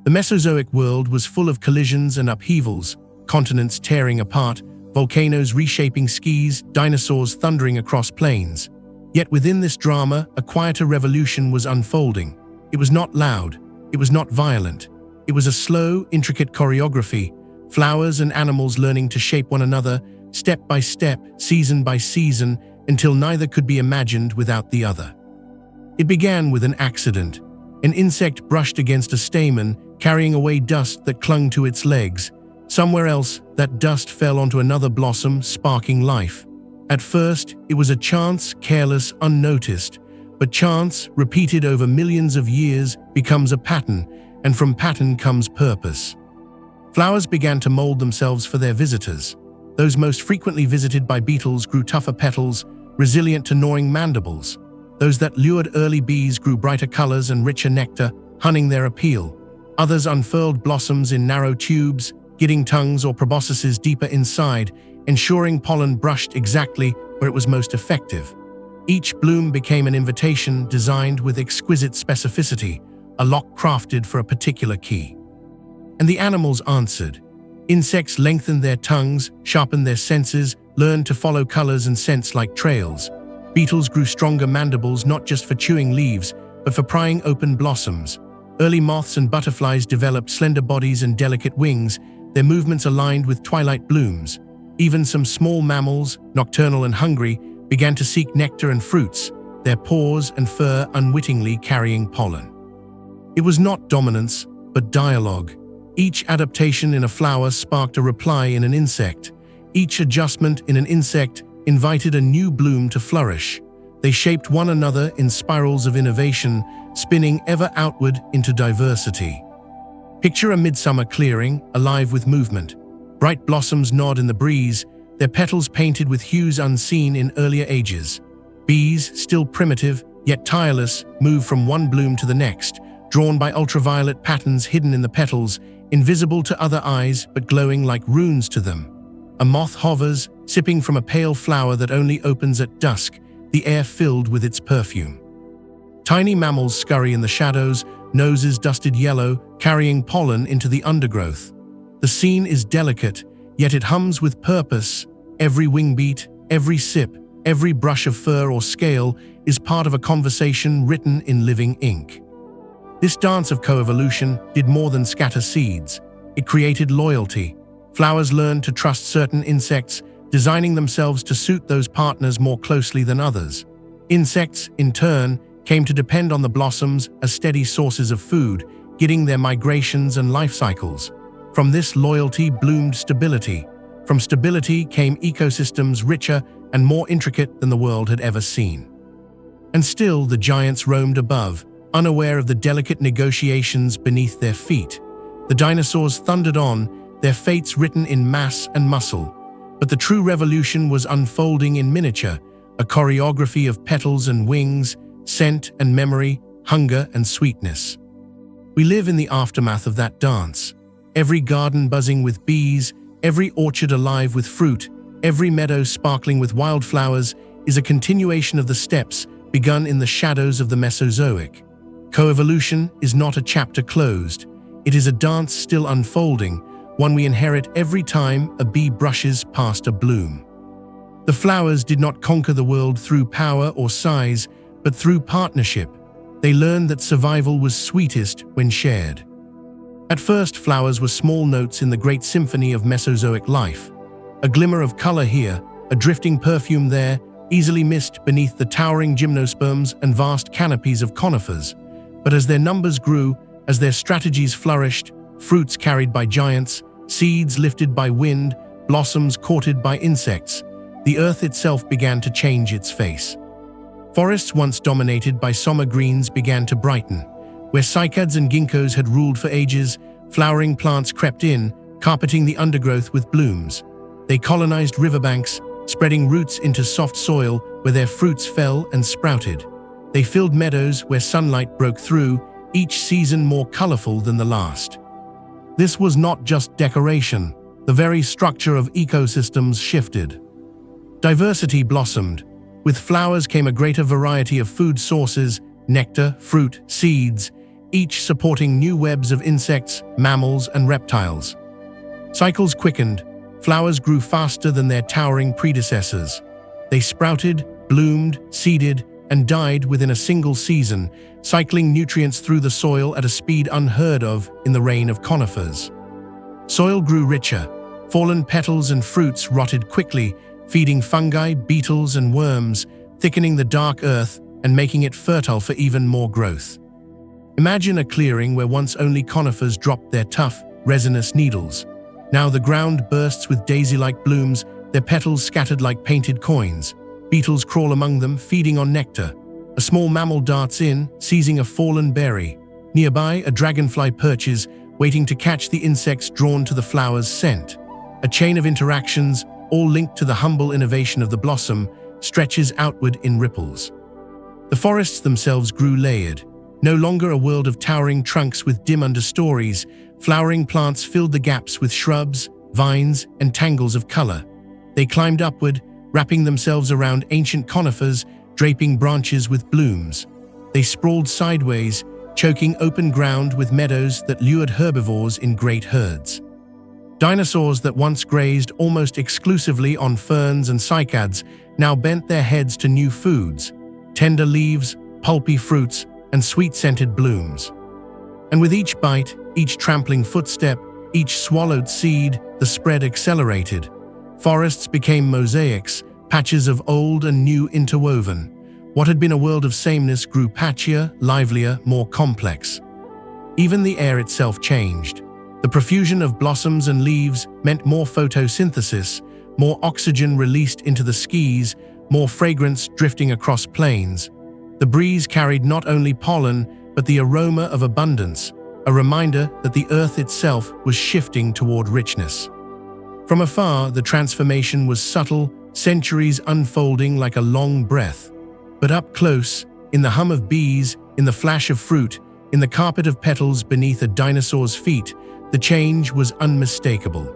The Mesozoic world was full of collisions and upheavals, continents tearing apart, volcanoes reshaping skies, dinosaurs thundering across plains. Yet within this drama, a quieter revolution was unfolding. It was not loud, it was not violent. It was a slow, intricate choreography, flowers and animals learning to shape one another, step by step, season by season, until neither could be imagined without the other. It began with an accident. An insect brushed against a stamen, carrying away dust that clung to its legs. Somewhere else, that dust fell onto another blossom, sparking life. At first, it was a chance, careless, unnoticed. But chance, repeated over millions of years, becomes a pattern, and from pattern comes purpose. Flowers began to mold themselves for their visitors. Those most frequently visited by beetles grew tougher petals, resilient to gnawing mandibles. Those that lured early bees grew brighter colors and richer nectar, hunting their appeal. Others unfurled blossoms in narrow tubes, guiding tongues or proboscises deeper inside, ensuring pollen brushed exactly where it was most effective. Each bloom became an invitation designed with exquisite specificity, a lock crafted for a particular key. And the animals answered. Insects lengthened their tongues, sharpened their senses, learned to follow colors and scents like trails. Beetles grew stronger mandibles not just for chewing leaves, but for prying open blossoms. Early moths and butterflies developed slender bodies and delicate wings, their movements aligned with twilight blooms. Even some small mammals, nocturnal and hungry, began to seek nectar and fruits, their paws and fur unwittingly carrying pollen. It was not dominance, but dialogue. Each adaptation in a flower sparked a reply in an insect. Each adjustment in an insect invited a new bloom to flourish. They shaped one another in spirals of innovation, spinning ever outward into diversity. Picture a midsummer clearing, alive with movement. Bright blossoms nod in the breeze, their petals painted with hues unseen in earlier ages. Bees, still primitive, yet tireless, move from one bloom to the next, drawn by ultraviolet patterns hidden in the petals, invisible to other eyes but glowing like runes to them. A moth hovers, sipping from a pale flower that only opens at dusk, the air filled with its perfume. Tiny mammals scurry in the shadows, noses dusted yellow, carrying pollen into the undergrowth. The scene is delicate, yet it hums with purpose. Every wing beat, every sip, every brush of fur or scale is part of a conversation written in living ink. This dance of coevolution did more than scatter seeds. It created loyalty. Flowers learned to trust certain insects, designing themselves to suit those partners more closely than others. Insects, in turn, came to depend on the blossoms as steady sources of food, guiding their migrations and life cycles. From this loyalty bloomed stability. From stability came ecosystems richer and more intricate than the world had ever seen. And still the giants roamed above, unaware of the delicate negotiations beneath their feet. The dinosaurs thundered on, their fates written in mass and muscle. But the true revolution was unfolding in miniature, a choreography of petals and wings, scent and memory, hunger and sweetness. We live in the aftermath of that dance. Every garden buzzing with bees, every orchard alive with fruit, every meadow sparkling with wildflowers is a continuation of the steps begun in the shadows of the Mesozoic. Coevolution is not a chapter closed. It is a dance still unfolding, one we inherit every time a bee brushes past a bloom. The flowers did not conquer the world through power or size, but through partnership. They learned that survival was sweetest when shared. At first, flowers were small notes in the great symphony of Mesozoic life. A glimmer of color here, a drifting perfume there, easily missed beneath the towering gymnosperms and vast canopies of conifers. But as their numbers grew, as their strategies flourished, fruits carried by giants, seeds lifted by wind, blossoms courted by insects, the earth itself began to change its face. Forests once dominated by summer greens began to brighten. Where cycads and ginkgos had ruled for ages, flowering plants crept in, carpeting the undergrowth with blooms. They colonized riverbanks, spreading roots into soft soil where their fruits fell and sprouted. They filled meadows where sunlight broke through, each season more colorful than the last. This was not just decoration. The very structure of ecosystems shifted. Diversity blossomed. With flowers came a greater variety of food sources, nectar, fruit, seeds, each supporting new webs of insects, mammals, and reptiles. Cycles quickened. Flowers grew faster than their towering predecessors. They sprouted, bloomed, seeded, and died within a single season, cycling nutrients through the soil at a speed unheard of in the reign of conifers. Soil grew richer. Fallen petals and fruits rotted quickly, feeding fungi, beetles, and worms, thickening the dark earth and making it fertile for even more growth. Imagine a clearing where once only conifers dropped their tough, resinous needles. Now the ground bursts with daisy-like blooms, their petals scattered like painted coins. Beetles crawl among them, feeding on nectar. A small mammal darts in, seizing a fallen berry. Nearby, a dragonfly perches, waiting to catch the insects drawn to the flower's scent. A chain of interactions, all linked to the humble innovation of the blossom, stretches outward in ripples. The forests themselves grew layered. No longer a world of towering trunks with dim understories, flowering plants filled the gaps with shrubs, vines, and tangles of color. They climbed upward, wrapping themselves around ancient conifers, draping branches with blooms. They sprawled sideways, choking open ground with meadows that lured herbivores in great herds. Dinosaurs that once grazed almost exclusively on ferns and cycads now bent their heads to new foods, tender leaves, pulpy fruits, and sweet-scented blooms. And with each bite, each trampling footstep, each swallowed seed, the spread accelerated. Forests became mosaics, patches of old and new interwoven. What had been a world of sameness grew patchier, livelier, more complex. Even the air itself changed. The profusion of blossoms and leaves meant more photosynthesis, more oxygen released into the skies, more fragrance drifting across plains. The breeze carried not only pollen, but the aroma of abundance, a reminder that the earth itself was shifting toward richness. From afar, the transformation was subtle, centuries unfolding like a long breath. But up close, in the hum of bees, in the flash of fruit, in the carpet of petals beneath a dinosaur's feet, the change was unmistakable.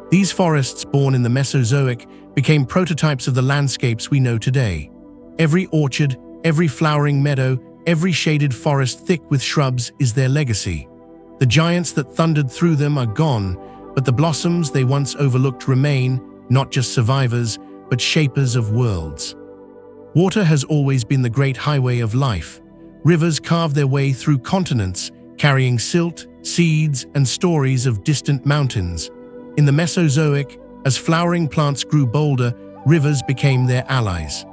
These forests, born in the Mesozoic, became prototypes of the landscapes we know today. Every orchard, every flowering meadow, every shaded forest thick with shrubs is their legacy. The giants that thundered through them are gone, but the blossoms they once overlooked remain, not just survivors, but shapers of worlds. Water has always been the great highway of life. Rivers carve their way through continents, carrying silt, seeds, and stories of distant mountains. In the Mesozoic, as flowering plants grew bolder, rivers became their allies.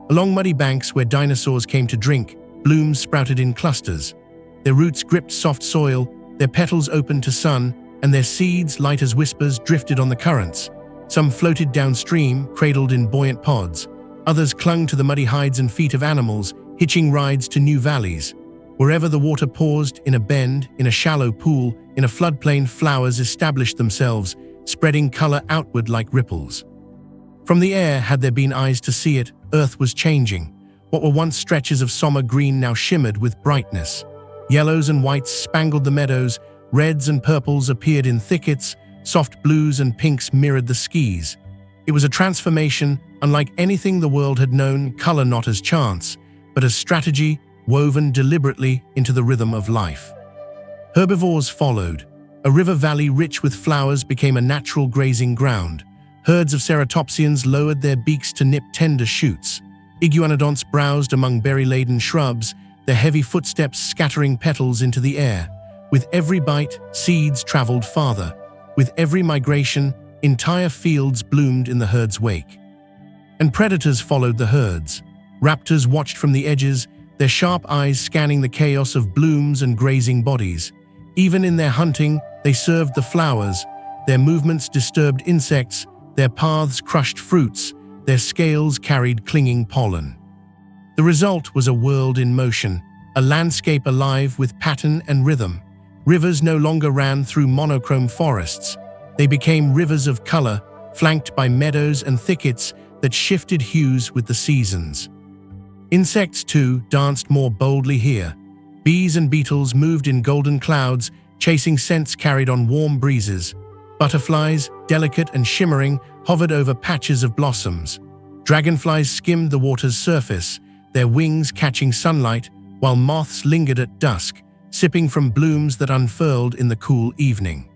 Along muddy banks where dinosaurs came to drink, blooms sprouted in clusters. Their roots gripped soft soil, their petals opened to sun, and their seeds, light as whispers, drifted on the currents. Some floated downstream, cradled in buoyant pods. Others clung to the muddy hides and feet of animals, hitching rides to new valleys. Wherever the water paused, in a bend, in a shallow pool, in a floodplain, flowers established themselves, spreading color outward like ripples. From the air, had there been eyes to see it, Earth was changing. What were once stretches of summer green now shimmered with brightness. Yellows and whites spangled the meadows, reds and purples appeared in thickets, soft blues and pinks mirrored the skies. It was a transformation unlike anything the world had known, color not as chance, but as strategy woven deliberately into the rhythm of life. Herbivores followed. A river valley rich with flowers became a natural grazing ground. Herds of ceratopsians lowered their beaks to nip tender shoots. Iguanodonts browsed among berry-laden shrubs, their heavy footsteps scattering petals into the air. With every bite, seeds traveled farther. With every migration, entire fields bloomed in the herd's wake. And predators followed the herds. Raptors watched from the edges, their sharp eyes scanning the chaos of blooms and grazing bodies. Even in their hunting, they served the flowers. Their movements disturbed insects, their paths crushed fruits, their scales carried clinging pollen. The result was a world in motion, a landscape alive with pattern and rhythm. Rivers no longer ran through monochrome forests. They became rivers of color, flanked by meadows and thickets that shifted hues with the seasons. Insects, too, danced more boldly here. Bees and beetles moved in golden clouds, chasing scents carried on warm breezes. Butterflies, delicate and shimmering, hovered over patches of blossoms. Dragonflies skimmed the water's surface, their wings catching sunlight, while moths lingered at dusk, sipping from blooms that unfurled in the cool evening.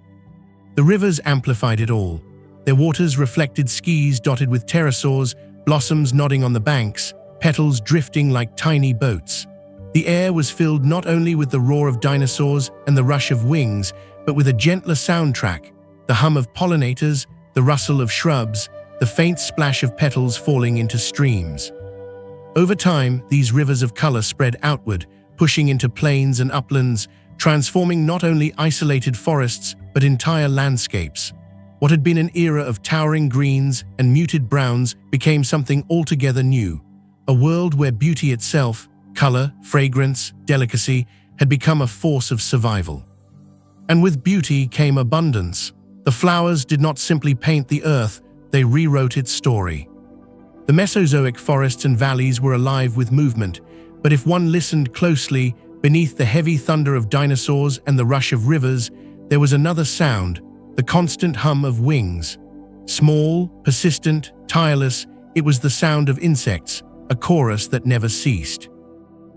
The rivers amplified it all. Their waters reflected skies dotted with pterosaurs, blossoms nodding on the banks, petals drifting like tiny boats. The air was filled not only with the roar of dinosaurs and the rush of wings, but with a gentler soundtrack, the hum of pollinators, the rustle of shrubs, the faint splash of petals falling into streams. Over time, these rivers of color spread outward, pushing into plains and uplands, transforming not only isolated forests, but entire landscapes. What had been an era of towering greens and muted browns became something altogether new. A world where beauty itself, color, fragrance, delicacy, had become a force of survival. And with beauty came abundance. The flowers did not simply paint the earth, they rewrote its story. The Mesozoic forests and valleys were alive with movement, but if one listened closely, beneath the heavy thunder of dinosaurs and the rush of rivers, there was another sound, the constant hum of wings. Small, persistent, tireless, it was the sound of insects, a chorus that never ceased.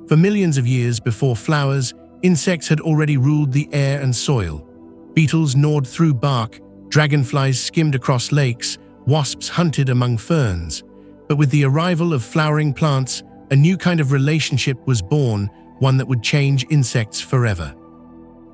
For millions of years before flowers, insects had already ruled the air and soil. Beetles gnawed through bark, dragonflies skimmed across lakes, wasps hunted among ferns. But with the arrival of flowering plants, a new kind of relationship was born, one that would change insects forever.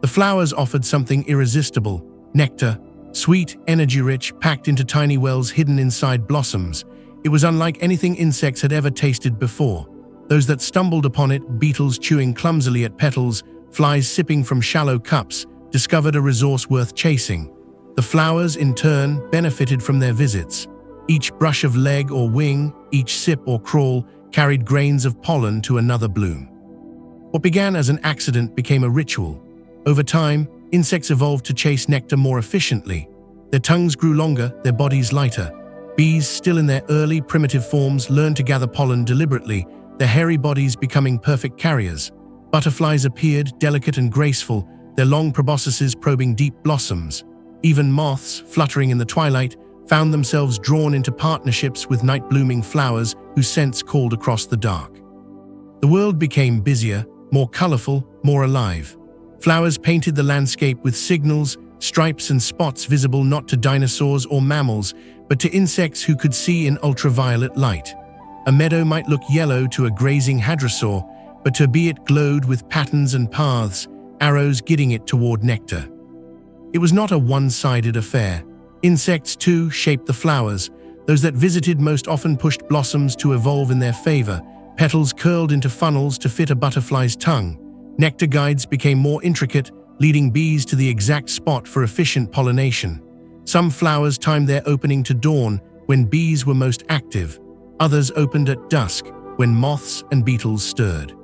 The flowers offered something irresistible, nectar, sweet, energy-rich, packed into tiny wells hidden inside blossoms. It was unlike anything insects had ever tasted before. Those that stumbled upon it, beetles chewing clumsily at petals, flies sipping from shallow cups, discovered a resource worth chasing. The flowers, in turn, benefited from their visits. Each brush of leg or wing, each sip or crawl, carried grains of pollen to another bloom. What began as an accident became a ritual. Over time, insects evolved to chase nectar more efficiently. Their tongues grew longer, their bodies lighter. Bees, still in their early, primitive forms, learned to gather pollen deliberately, their hairy bodies becoming perfect carriers. Butterflies appeared, delicate and graceful, their long proboscises probing deep blossoms. Even moths, fluttering in the twilight, found themselves drawn into partnerships with night-blooming flowers whose scents called across the dark. The world became busier, more colorful, more alive. Flowers painted the landscape with signals, stripes and spots visible not to dinosaurs or mammals, but to insects who could see in ultraviolet light. A meadow might look yellow to a grazing hadrosaur, but to a bee it glowed with patterns and paths, arrows guiding it toward nectar. It was not a one-sided affair. Insects, too, shaped the flowers. Those that visited most often pushed blossoms to evolve in their favor, petals curled into funnels to fit a butterfly's tongue. Nectar guides became more intricate, leading bees to the exact spot for efficient pollination. Some flowers timed their opening to dawn, when bees were most active. Others opened at dusk, when moths and beetles stirred.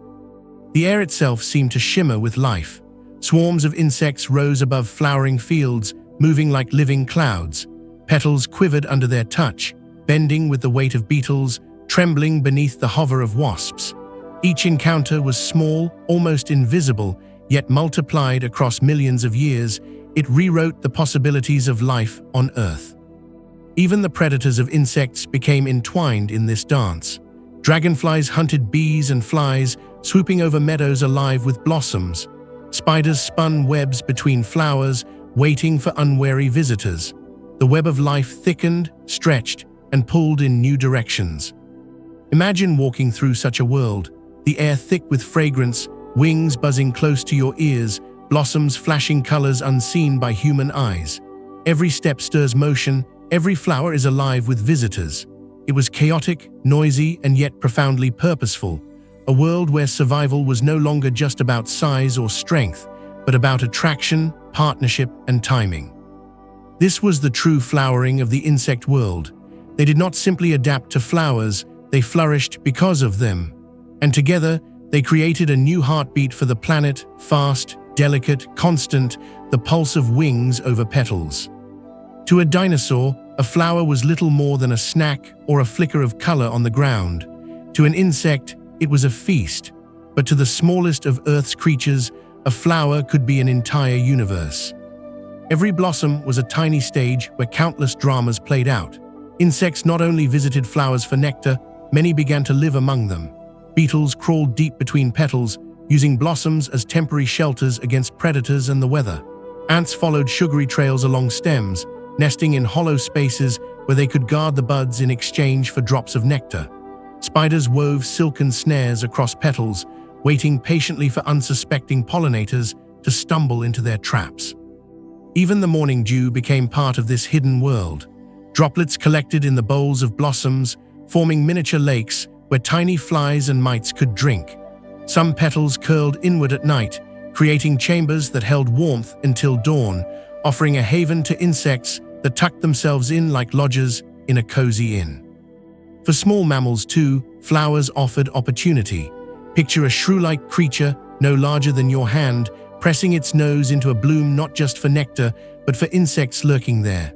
The air itself seemed to shimmer with life. Swarms of insects rose above flowering fields, moving like living clouds. Petals quivered under their touch, bending with the weight of beetles, trembling beneath the hover of wasps. Each encounter was small, almost invisible, yet multiplied across millions of years, it rewrote the possibilities of life on Earth. Even the predators of insects became entwined in this dance. Dragonflies hunted bees and flies, swooping over meadows alive with blossoms. Spiders spun webs between flowers, waiting for unwary visitors. The web of life thickened, stretched, and pulled in new directions. Imagine walking through such a world, the air thick with fragrance, wings buzzing close to your ears, blossoms flashing colors unseen by human eyes. Every step stirs motion, every flower is alive with visitors. It was chaotic, noisy, and yet profoundly purposeful. A world where survival was no longer just about size or strength, but about attraction, partnership, and timing. This was the true flowering of the insect world. They did not simply adapt to flowers, they flourished because of them. And together, they created a new heartbeat for the planet, fast, delicate, constant, the pulse of wings over petals. To a dinosaur, a flower was little more than a snack or a flicker of color on the ground. To an insect, it was a feast. But to the smallest of Earth's creatures, a flower could be an entire universe. Every blossom was a tiny stage where countless dramas played out. Insects not only visited flowers for nectar, many began to live among them. Beetles crawled deep between petals, using blossoms as temporary shelters against predators and the weather. Ants followed sugary trails along stems, nesting in hollow spaces where they could guard the buds in exchange for drops of nectar. Spiders wove silken snares across petals, waiting patiently for unsuspecting pollinators to stumble into their traps. Even the morning dew became part of this hidden world. Droplets collected in the bowls of blossoms, forming miniature lakes where tiny flies and mites could drink. Some petals curled inward at night, creating chambers that held warmth until dawn, offering a haven to insects that tucked themselves in like lodgers in a cozy inn. For small mammals too, flowers offered opportunity. Picture a shrew-like creature, no larger than your hand, pressing its nose into a bloom not just for nectar, but for insects lurking there.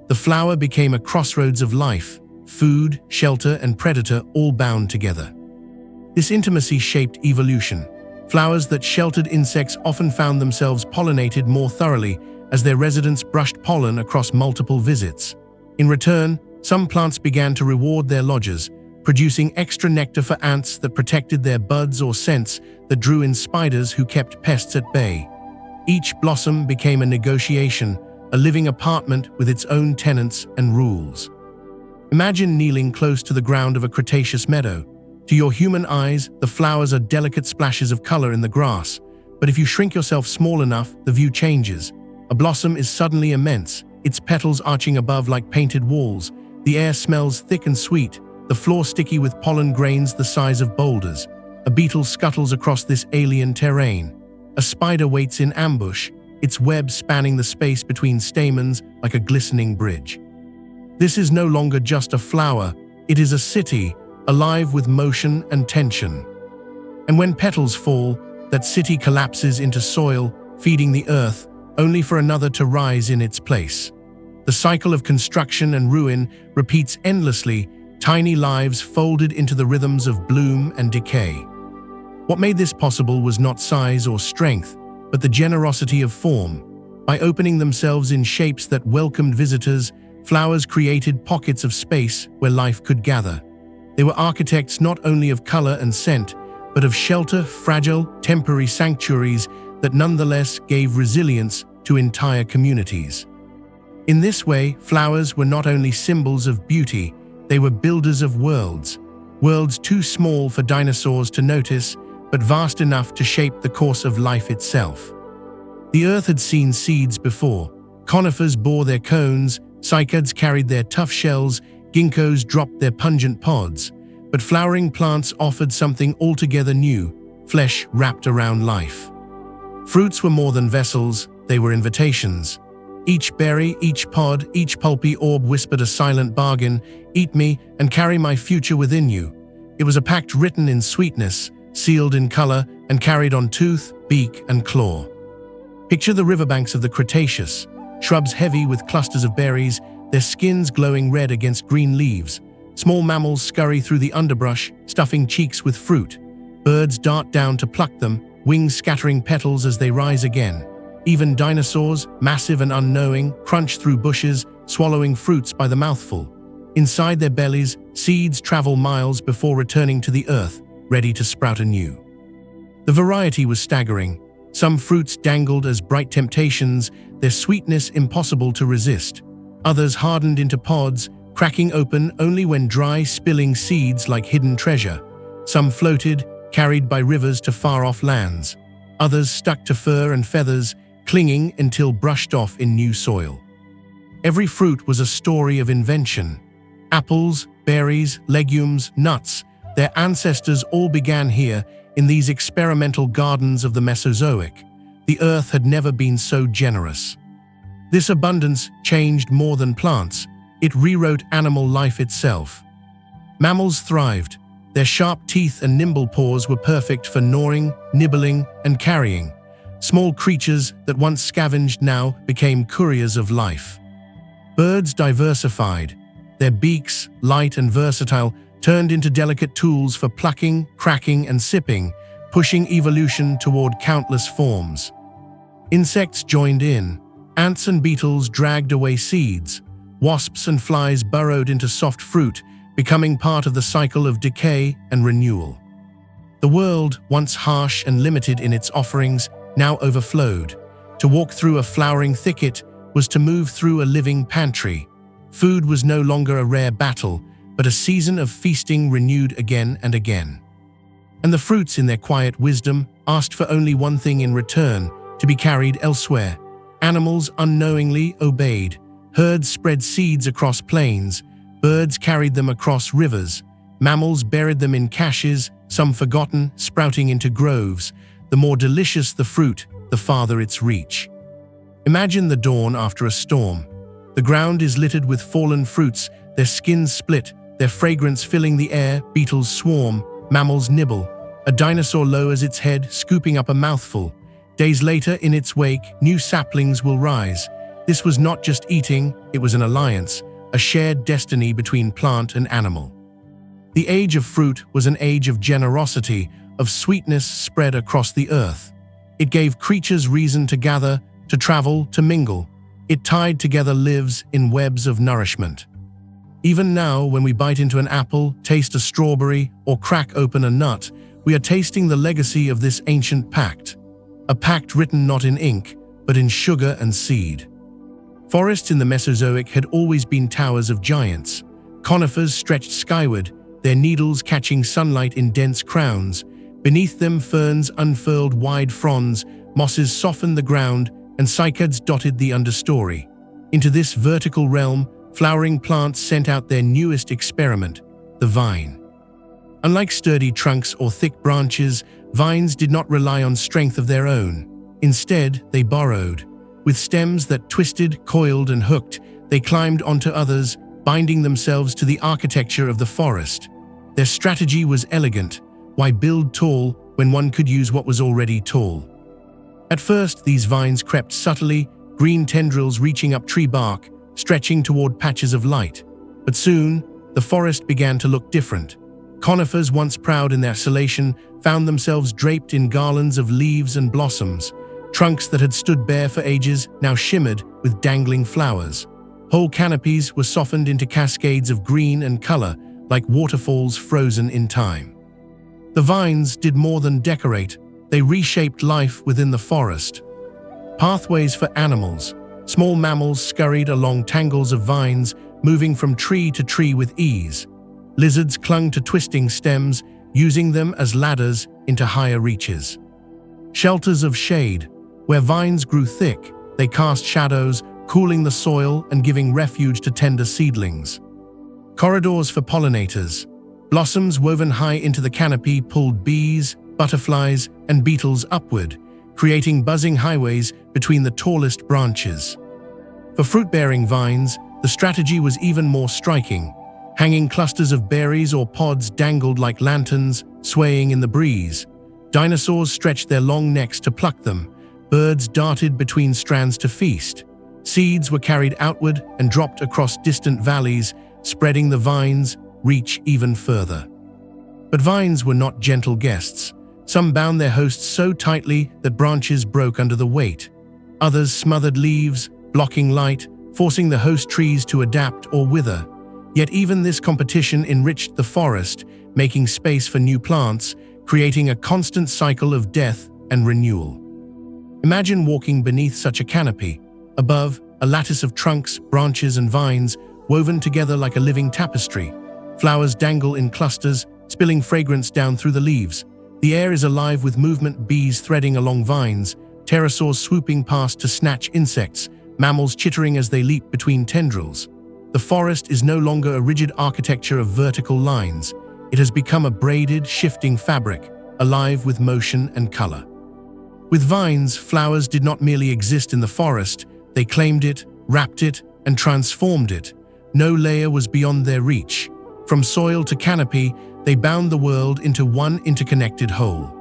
The flower became a crossroads of life, food, shelter, and predator all bound together. This intimacy shaped evolution. Flowers that sheltered insects often found themselves pollinated more thoroughly as their residents brushed pollen across multiple visits. In return, some plants began to reward their lodgers, producing extra nectar for ants that protected their buds or scents that drew in spiders who kept pests at bay. Each blossom became a negotiation, a living apartment with its own tenants and rules. Imagine kneeling close to the ground of a Cretaceous meadow. To your human eyes, the flowers are delicate splashes of color in the grass, but if you shrink yourself small enough, the view changes. A blossom is suddenly immense, its petals arching above like painted walls. The air smells thick and sweet, the floor sticky with pollen grains the size of boulders. A beetle scuttles across this alien terrain. A spider waits in ambush, its web spanning the space between stamens like a glistening bridge. This is no longer just a flower, it is a city, alive with motion and tension. And when petals fall, that city collapses into soil, feeding the earth, only for another to rise in its place. The cycle of construction and ruin repeats endlessly, tiny lives folded into the rhythms of bloom and decay. What made this possible was not size or strength, but the generosity of form. By opening themselves in shapes that welcomed visitors, flowers created pockets of space where life could gather. They were architects not only of color and scent, but of shelter, fragile, temporary sanctuaries that nonetheless gave resilience to entire communities. In this way, flowers were not only symbols of beauty, they were builders of worlds. Worlds too small for dinosaurs to notice, but vast enough to shape the course of life itself. The earth had seen seeds before. Conifers bore their cones, cycads carried their tough shells, ginkgos dropped their pungent pods. But flowering plants offered something altogether new, flesh wrapped around life. Fruits were more than vessels, they were invitations. Each berry, each pod, each pulpy orb whispered a silent bargain, eat me and carry my future within you. It was a pact written in sweetness, sealed in color, and carried on tooth, beak, and claw. Picture the riverbanks of the Cretaceous, shrubs heavy with clusters of berries, their skins glowing red against green leaves. Small mammals scurry through the underbrush, stuffing cheeks with fruit. Birds dart down to pluck them, wings scattering petals as they rise again. Even dinosaurs, massive and unknowing, crunch through bushes, swallowing fruits by the mouthful. Inside their bellies, seeds travel miles before returning to the earth, ready to sprout anew. The variety was staggering. Some fruits dangled as bright temptations, their sweetness impossible to resist. Others hardened into pods, cracking open only when dry, spilling seeds like hidden treasure. Some floated, carried by rivers to far-off lands. Others stuck to fur and feathers, clinging until brushed off in new soil. Every fruit was a story of invention. Apples, berries, legumes, nuts, their ancestors all began here in these experimental gardens of the Mesozoic. The earth had never been so generous. This abundance changed more than plants. It rewrote animal life itself. Mammals thrived. Their sharp teeth and nimble paws were perfect for gnawing, nibbling, and carrying. Small creatures that once scavenged now became couriers of life. Birds diversified. Their beaks, light and versatile, turned into delicate tools for plucking, cracking, and sipping, pushing evolution toward countless forms. Insects joined in. Ants and beetles dragged away seeds. Wasps and flies burrowed into soft fruit, becoming part of the cycle of decay and renewal. The world, once harsh and limited in its offerings, now overflowed. To walk through a flowering thicket was to move through a living pantry. Food was no longer a rare battle, but a season of feasting renewed again and again. And the fruits, in their quiet wisdom, asked for only one thing in return: to be carried elsewhere. Animals unknowingly obeyed. Herds spread seeds across plains. Birds carried them across rivers. Mammals buried them in caches, some forgotten, sprouting into groves. The more delicious the fruit, the farther its reach. Imagine the dawn after a storm. The ground is littered with fallen fruits, their skins split, their fragrance filling the air. Beetles swarm, mammals nibble. A dinosaur lowers its head, scooping up a mouthful. Days later, in its wake, new saplings will rise. This was not just eating, it was an alliance, a shared destiny between plant and animal. The age of fruit was an age of generosity, of sweetness spread across the earth. It gave creatures reason to gather, to travel, to mingle. It tied together lives in webs of nourishment. Even now, when we bite into an apple, taste a strawberry, or crack open a nut, we are tasting the legacy of this ancient pact. A pact written not in ink, but in sugar and seed. Forests in the Mesozoic had always been towers of giants. Conifers stretched skyward, their needles catching sunlight in dense crowns. Beneath them, ferns unfurled wide fronds, mosses softened the ground, and cycads dotted the understory. Into this vertical realm, flowering plants sent out their newest experiment, the vine. Unlike sturdy trunks or thick branches, vines did not rely on strength of their own. Instead, they borrowed. With stems that twisted, coiled, and hooked, they climbed onto others, binding themselves to the architecture of the forest. Their strategy was elegant. Why build tall when one could use what was already tall? At first, these vines crept subtly, green tendrils reaching up tree bark, stretching toward patches of light. But soon, the forest began to look different. Conifers, once proud in their isolation, found themselves draped in garlands of leaves and blossoms. Trunks that had stood bare for ages now shimmered with dangling flowers. Whole canopies were softened into cascades of green and color, like waterfalls frozen in time. The vines did more than decorate, they reshaped life within the forest. Pathways for animals. Small mammals scurried along tangles of vines, moving from tree to tree with ease. Lizards clung to twisting stems, using them as ladders into higher reaches. Shelters of shade. Where vines grew thick, they cast shadows, cooling the soil and giving refuge to tender seedlings. Corridors for pollinators. Blossoms woven high into the canopy pulled bees, butterflies, and beetles upward, creating buzzing highways between the tallest branches. For fruit-bearing vines, the strategy was even more striking. Hanging clusters of berries or pods dangled like lanterns, swaying in the breeze. Dinosaurs stretched their long necks to pluck them. Birds darted between strands to feast. Seeds were carried outward and dropped across distant valleys, spreading the vines' reach even further. But vines were not gentle guests. Some bound their hosts so tightly that branches broke under the weight. Others smothered leaves, blocking light, forcing the host trees to adapt or wither. Yet even this competition enriched the forest, making space for new plants, creating a constant cycle of death and renewal. Imagine walking beneath such a canopy. Above, a lattice of trunks, branches, and vines, woven together like a living tapestry. Flowers dangle in clusters, spilling fragrance down through the leaves. The air is alive with movement, bees threading along vines, pterosaurs swooping past to snatch insects, mammals chittering as they leap between tendrils. The forest is no longer a rigid architecture of vertical lines. It has become a braided, shifting fabric, alive with motion and color. With vines, flowers did not merely exist in the forest, they claimed it, wrapped it, and transformed it. No layer was beyond their reach. From soil to canopy, they bound the world into one interconnected whole.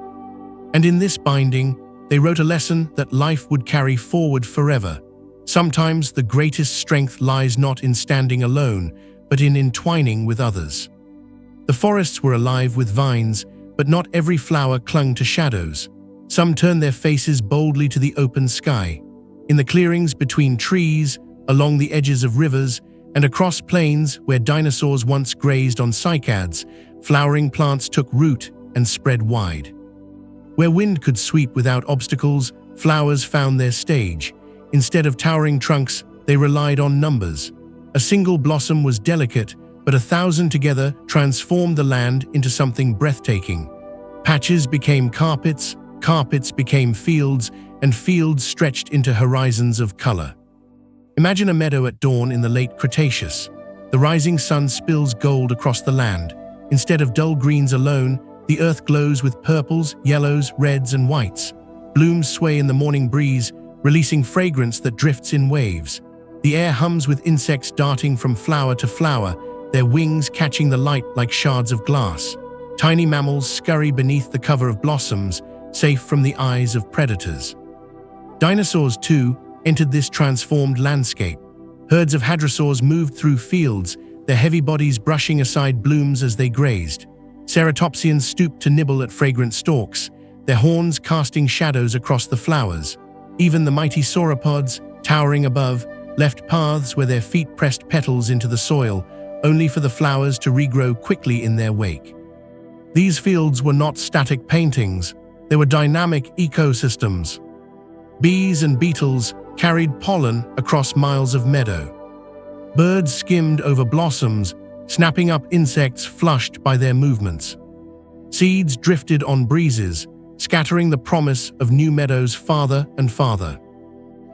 And in this binding, they wrote a lesson that life would carry forward forever. Sometimes the greatest strength lies not in standing alone, but in entwining with others. The forests were alive with vines, but not every flower clung to shadows. Some turned their faces boldly to the open sky. In the clearings between trees, along the edges of rivers, and across plains where dinosaurs once grazed on cycads, flowering plants took root and spread wide. Where wind could sweep without obstacles, flowers found their stage. Instead of towering trunks, they relied on numbers. A single blossom was delicate, but 1,000 together transformed the land into something breathtaking. Patches became carpets, carpets became fields, and fields stretched into horizons of color. Imagine a meadow at dawn in the late Cretaceous. The rising sun spills gold across the land. Instead of dull greens alone, the earth glows with purples, yellows, reds, and whites. Blooms sway in the morning breeze, releasing fragrance that drifts in waves. The air hums with insects darting from flower to flower, their wings catching the light like shards of glass. Tiny mammals scurry beneath the cover of blossoms, safe from the eyes of predators. Dinosaurs, too, entered this transformed landscape. Herds of hadrosaurs moved through fields, their heavy bodies brushing aside blooms as they grazed. Ceratopsians stooped to nibble at fragrant stalks, their horns casting shadows across the flowers. Even the mighty sauropods, towering above, left paths where their feet pressed petals into the soil, only for the flowers to regrow quickly in their wake. These fields were not static paintings, they were dynamic ecosystems. Bees and beetles carried pollen across miles of meadow. Birds skimmed over blossoms, snapping up insects flushed by their movements. Seeds drifted on breezes, scattering the promise of new meadows farther and farther.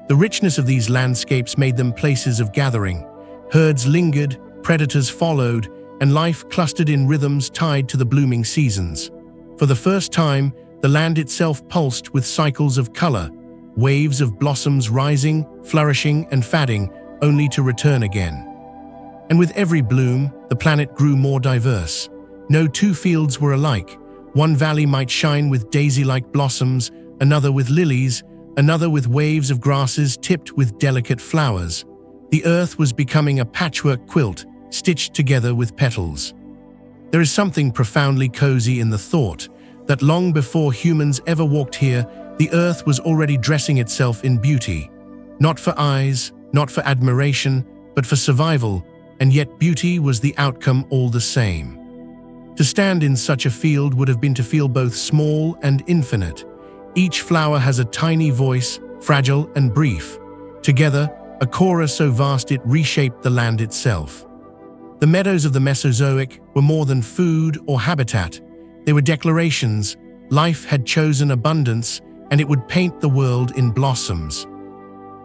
The richness of these landscapes made them places of gathering. Herds lingered, predators followed, and life clustered in rhythms tied to the blooming seasons. For the first time, the land itself pulsed with cycles of color. waves of blossoms rising, flourishing, and fading, only to return again. And with every bloom, the planet grew more diverse. No two fields were alike. One valley might shine with daisy-like blossoms, another with lilies, another with waves of grasses tipped with delicate flowers. The earth was becoming a patchwork quilt, stitched together with petals. There is something profoundly cozy in the thought that long before humans ever walked here, the earth was already dressing itself in beauty. Not for eyes, not for admiration, but for survival, and yet beauty was the outcome all the same. To stand in such a field would have been to feel both small and infinite. Each flower has a tiny voice, fragile and brief. Together, a chorus so vast it reshaped the land itself. The meadows of the Mesozoic were more than food or habitat. They were declarations. Life had chosen abundance, and it would paint the world in blossoms.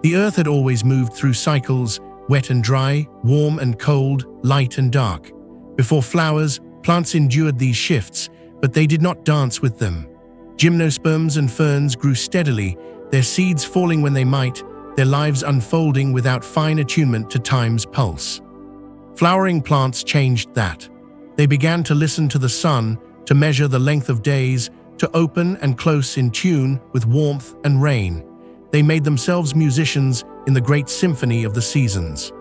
The earth had always moved through cycles, wet and dry, warm and cold, light and dark. Before flowers, plants endured these shifts, but they did not dance with them. Gymnosperms and ferns grew steadily, their seeds falling when they might, their lives unfolding without fine attunement to time's pulse. Flowering plants changed that. They began to listen to the sun, to measure the length of days, to open and close in tune with warmth and rain. They made themselves musicians in the great symphony of the seasons.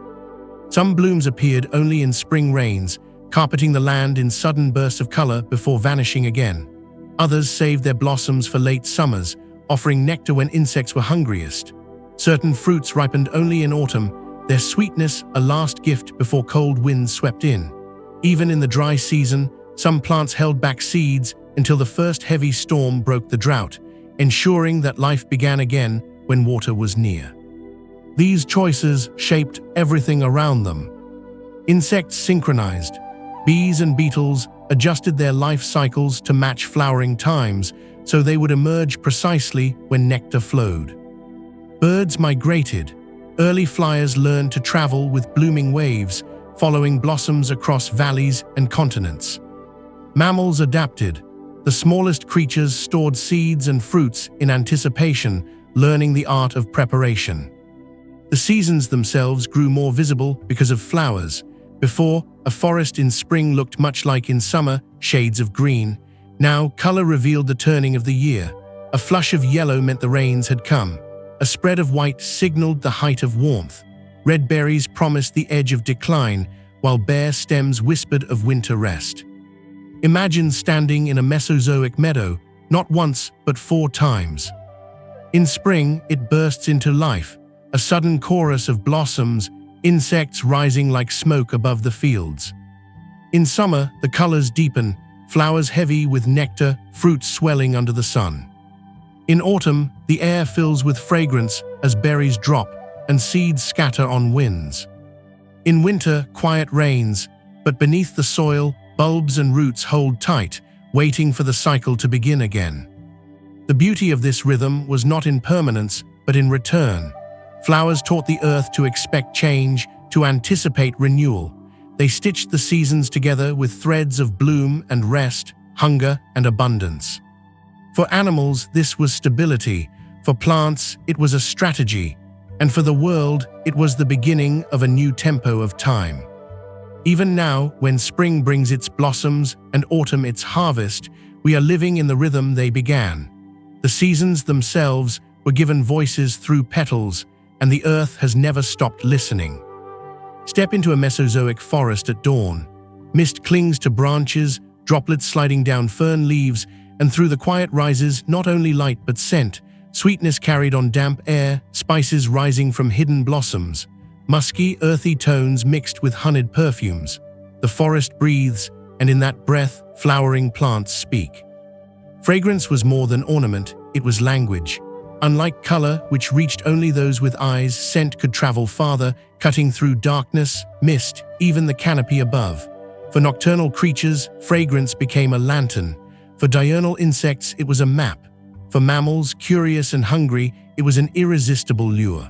Some blooms appeared only in spring rains, carpeting the land in sudden bursts of color before vanishing again. Others saved their blossoms for late summers, offering nectar when insects were hungriest. Certain fruits ripened only in autumn, their sweetness a last gift before cold winds swept in. Even in the dry season, some plants held back seeds until the first heavy storm broke the drought, ensuring that life began again when water was near. These choices shaped everything around them. Insects synchronized. Bees and beetles adjusted their life cycles to match flowering times, so they would emerge precisely when nectar flowed. Birds migrated. Early flyers learned to travel with blooming waves, following blossoms across valleys and continents. Mammals adapted. The smallest creatures stored seeds and fruits in anticipation, learning the art of preparation. The seasons themselves grew more visible because of flowers. Before, a forest in spring looked much like in summer, shades of green. Now, color revealed the turning of the year. A flush of yellow meant the rains had come. A spread of white signaled the height of warmth. Red berries promised the edge of decline, while bare stems whispered of winter rest. Imagine standing in a Mesozoic meadow, not once, but 4 times. In spring, it bursts into life, a sudden chorus of blossoms, insects rising like smoke above the fields. In summer, the colors deepen, flowers heavy with nectar, fruits swelling under the sun. In autumn, the air fills with fragrance as berries drop and seeds scatter on winds. In winter, quiet reigns, but beneath the soil, bulbs and roots hold tight, waiting for the cycle to begin again. The beauty of this rhythm was not in permanence, but in return. Flowers taught the earth to expect change, to anticipate renewal. They stitched the seasons together with threads of bloom and rest, hunger and abundance. For animals, this was stability. For plants, it was a strategy. And for the world, it was the beginning of a new tempo of time. Even now, when spring brings its blossoms and autumn its harvest, we are living in the rhythm they began. The seasons themselves were given voices through petals, and the earth has never stopped listening. Step into a Mesozoic forest at dawn. Mist clings to branches, droplets sliding down fern leaves, and through the quiet rises not only light but scent, sweetness carried on damp air, spices rising from hidden blossoms, musky, earthy tones mixed with honeyed perfumes. The forest breathes, and in that breath, flowering plants speak. Fragrance was more than ornament, it was language. Unlike color, which reached only those with eyes, scent could travel farther, cutting through darkness, mist, even the canopy above. For nocturnal creatures, fragrance became a lantern. For diurnal insects, it was a map. For mammals, curious and hungry, it was an irresistible lure.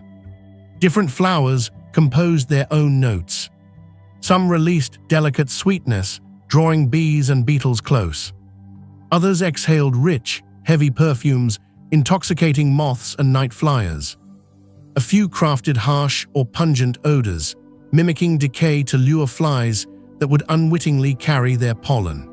Different flowers composed their own notes. Some released delicate sweetness, drawing bees and beetles close. Others exhaled rich, heavy perfumes, intoxicating moths and night flyers. A few crafted harsh or pungent odors, mimicking decay to lure flies that would unwittingly carry their pollen.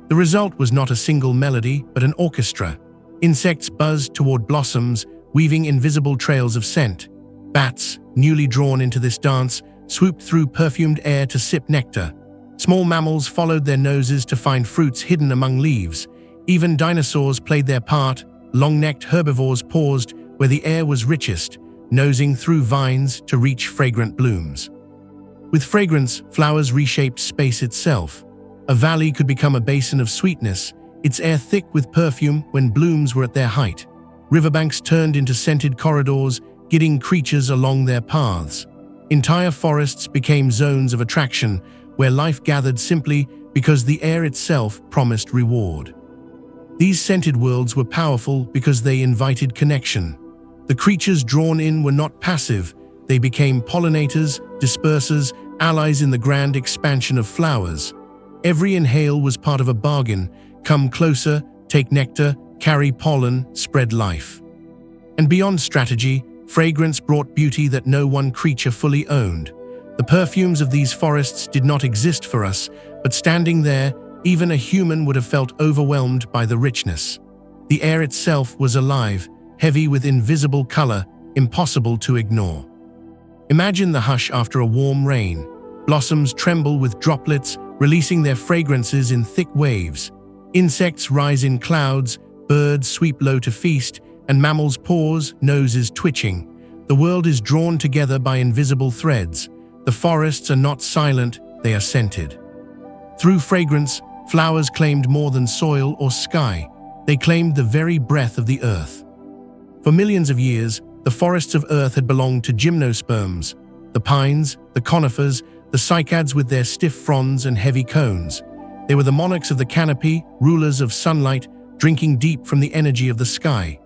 The result was not a single melody, but an orchestra. Insects buzzed toward blossoms, weaving invisible trails of scent. Bats, newly drawn into this dance, swooped through perfumed air to sip nectar. Small mammals followed their noses to find fruits hidden among leaves. Even dinosaurs played their part. Long-necked herbivores paused where the air was richest, nosing through vines to reach fragrant blooms. With fragrance, flowers reshaped space itself. A valley could become a basin of sweetness, its air thick with perfume when blooms were at their height. Riverbanks turned into scented corridors, guiding creatures along their paths. Entire forests became zones of attraction, where life gathered simply because the air itself promised reward. These scented worlds were powerful because they invited connection. The creatures drawn in were not passive, they became pollinators, dispersers, allies in the grand expansion of flowers. Every inhale was part of a bargain: come closer, take nectar, carry pollen, spread life. And beyond strategy, fragrance brought beauty that no one creature fully owned. The perfumes of these forests did not exist for us, but standing there, even a human would have felt overwhelmed by the richness. The air itself was alive, heavy with invisible color, impossible to ignore. Imagine the hush after a warm rain. Blossoms tremble with droplets, releasing their fragrances in thick waves. Insects rise in clouds, birds sweep low to feast, and mammals pause, noses twitching. The world is drawn together by invisible threads. The forests are not silent, they are scented. Through fragrance, flowers claimed more than soil or sky. They claimed the very breath of the earth. For millions of years, the forests of Earth had belonged to gymnosperms, the pines, the conifers, the cycads with their stiff fronds and heavy cones. They were the monarchs of the canopy, rulers of sunlight, drinking deep from the energy of the sky.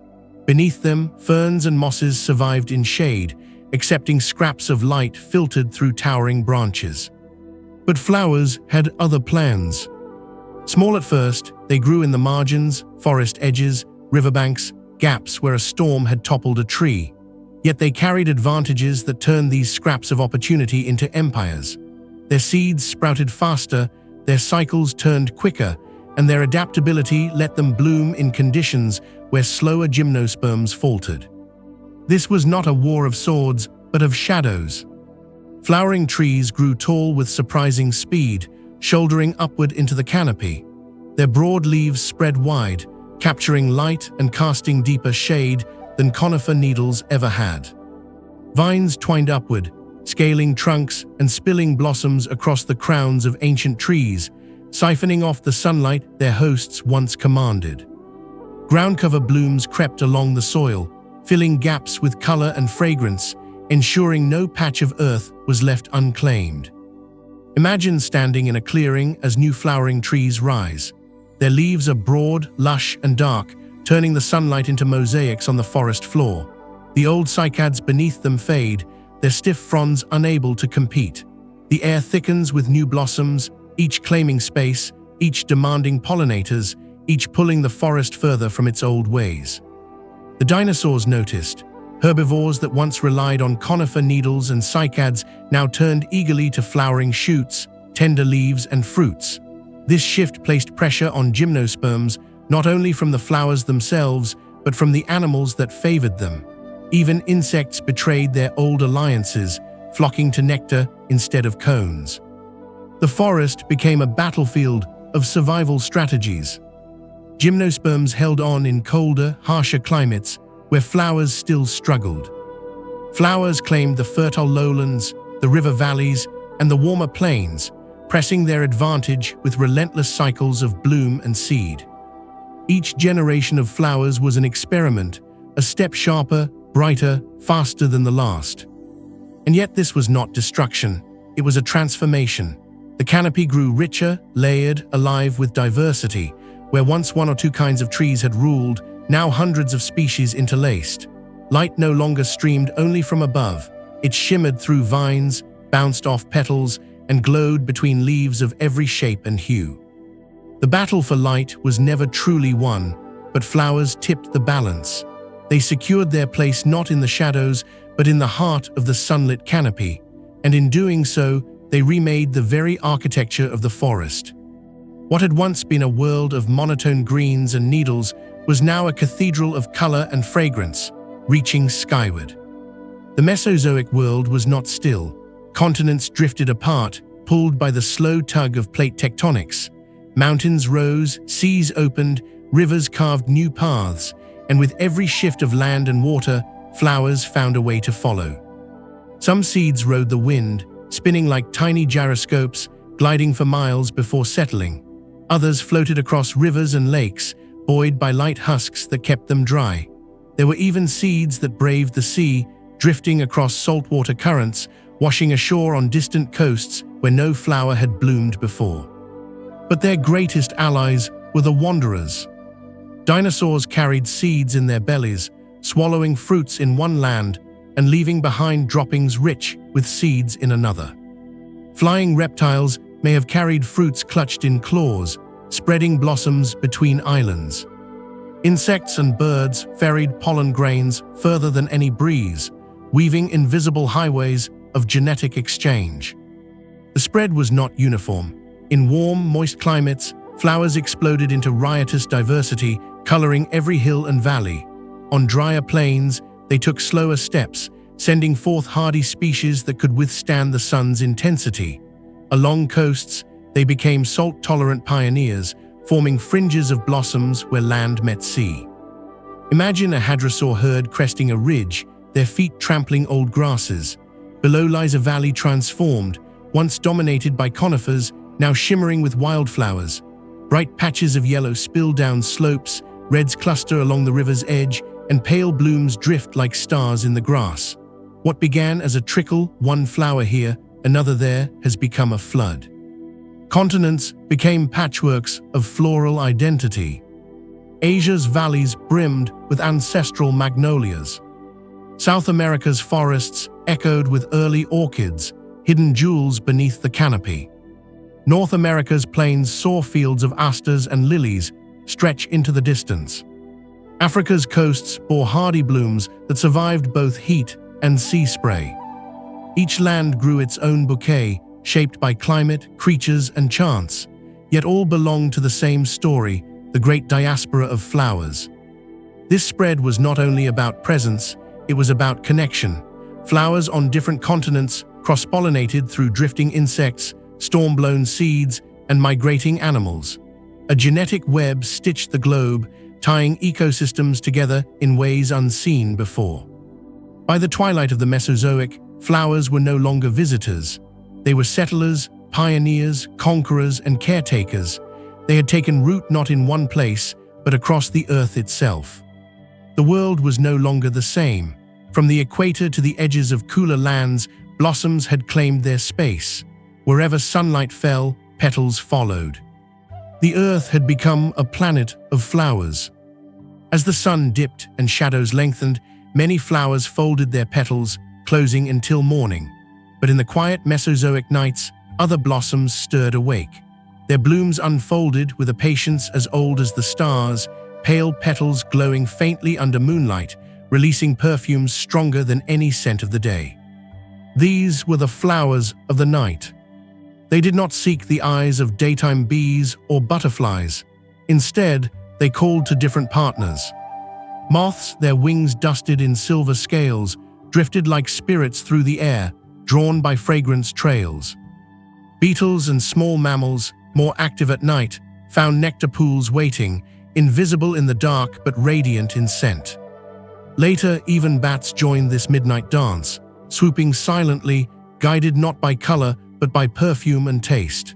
Beneath them, ferns and mosses survived in shade, accepting scraps of light filtered through towering branches. But flowers had other plans. Small at first, they grew in the margins, forest edges, riverbanks, gaps where a storm had toppled a tree. Yet they carried advantages that turned these scraps of opportunity into empires. Their seeds sprouted faster, their cycles turned quicker, and their adaptability let them bloom in conditions where slower gymnosperms faltered. This was not a war of swords, but of shadows. Flowering trees grew tall with surprising speed, shouldering upward into the canopy. Their broad leaves spread wide, capturing light and casting deeper shade than conifer needles ever had. Vines twined upward, scaling trunks and spilling blossoms across the crowns of ancient trees, siphoning off the sunlight their hosts once commanded. Ground cover blooms crept along the soil, filling gaps with color and fragrance, ensuring no patch of earth was left unclaimed. Imagine standing in a clearing as new flowering trees rise. Their leaves are broad, lush, and dark, turning the sunlight into mosaics on the forest floor. The old cycads beneath them fade, their stiff fronds unable to compete. The air thickens with new blossoms, each claiming space, each demanding pollinators, each pulling the forest further from its old ways. The dinosaurs noticed. Herbivores that once relied on conifer needles and cycads now turned eagerly to flowering shoots, tender leaves, and fruits. This shift placed pressure on gymnosperms, not only from the flowers themselves, but from the animals that favored them. Even insects betrayed their old alliances, flocking to nectar instead of cones. The forest became a battlefield of survival strategies. Gymnosperms held on in colder, harsher climates where flowers still struggled. Flowers claimed the fertile lowlands, the river valleys, and the warmer plains, pressing their advantage with relentless cycles of bloom and seed. Each generation of flowers was an experiment, a step sharper, brighter, faster than the last. And yet this was not destruction, it was a transformation. The canopy grew richer, layered, alive with diversity. Where once one or two kinds of trees had ruled, now hundreds of species interlaced. Light no longer streamed only from above. It shimmered through vines, bounced off petals, and glowed between leaves of every shape and hue. The battle for light was never truly won. but flowers tipped the balance. They secured their place not in the shadows, but in the heart of the sunlit canopy, and in doing so, they remade the very architecture of the forest. What had once been a world of monotone greens and needles was now a cathedral of color and fragrance, reaching skyward. The Mesozoic world was not still. Continents drifted apart, pulled by the slow tug of plate tectonics. Mountains rose, seas opened, rivers carved new paths, and with every shift of land and water, flowers found a way to follow. Some seeds rode the wind, spinning like tiny gyroscopes, gliding for miles before settling. Others floated across rivers and lakes, buoyed by light husks that kept them dry. There were even seeds that braved the sea, drifting across saltwater currents, washing ashore on distant coasts where no flower had bloomed before. But their greatest allies were the wanderers. Dinosaurs carried seeds in their bellies, swallowing fruits in one land and leaving behind droppings rich with seeds in another. Flying reptiles may have carried fruits clutched in claws, spreading blossoms between islands. Insects and birds ferried pollen grains further than any breeze, weaving invisible highways of genetic exchange. The spread was not uniform. In warm, moist climates, flowers exploded into riotous diversity, coloring every hill and valley. On drier plains, they took slower steps, sending forth hardy species that could withstand the sun's intensity. Along coasts, they became salt-tolerant pioneers, forming fringes of blossoms where land met sea. Imagine a hadrosaur herd cresting a ridge, their feet trampling old grasses. Below lies a valley transformed, once dominated by conifers, now shimmering with wildflowers. Bright patches of yellow spill down slopes, reds cluster along the river's edge, and pale blooms drift like stars in the grass. What began as a trickle, one flower here, another there, has become a flood. Continents became patchworks of floral identity. Asia's valleys brimmed with ancestral magnolias. South America's forests echoed with early orchids, hidden jewels beneath the canopy. North America's plains saw fields of asters and lilies stretch into the distance. Africa's coasts bore hardy blooms that survived both heat and sea spray. Each land grew its own bouquet, shaped by climate, creatures, and chance, yet all belonged to the same story, the great diaspora of flowers. This spread was not only about presence, it was about connection. Flowers on different continents cross-pollinated through drifting insects, storm-blown seeds, and migrating animals. A genetic web stitched the globe, tying ecosystems together in ways unseen before. By the twilight of the Mesozoic, flowers were no longer visitors. They were settlers, pioneers, conquerors, and caretakers. They had taken root not in one place, but across the earth itself. The world was no longer the same. From the equator to the edges of cooler lands, blossoms had claimed their space. Wherever sunlight fell, petals followed. The earth had become a planet of flowers. As the sun dipped and shadows lengthened, many flowers folded their petals, closing until morning. But in the quiet Mesozoic nights, other blossoms stirred awake. Their blooms unfolded with a patience as old as the stars, pale petals glowing faintly under moonlight, releasing perfumes stronger than any scent of the day. These were the flowers of the night. They did not seek the eyes of daytime bees or butterflies. Instead, they called to different partners. Moths, their wings dusted in silver scales, drifted like spirits through the air, drawn by fragrance trails. Beetles and small mammals, more active at night, found nectar pools waiting, invisible in the dark but radiant in scent. Later, even bats joined this midnight dance, swooping silently, guided not by color but by perfume and taste.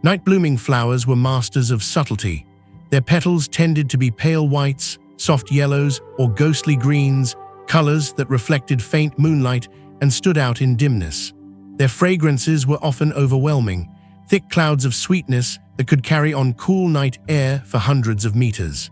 Night-blooming flowers were masters of subtlety. Their petals tended to be pale whites, soft yellows, or ghostly greens, colors that reflected faint moonlight and stood out in dimness. Their fragrances were often overwhelming, thick clouds of sweetness that could carry on cool night air for hundreds of meters.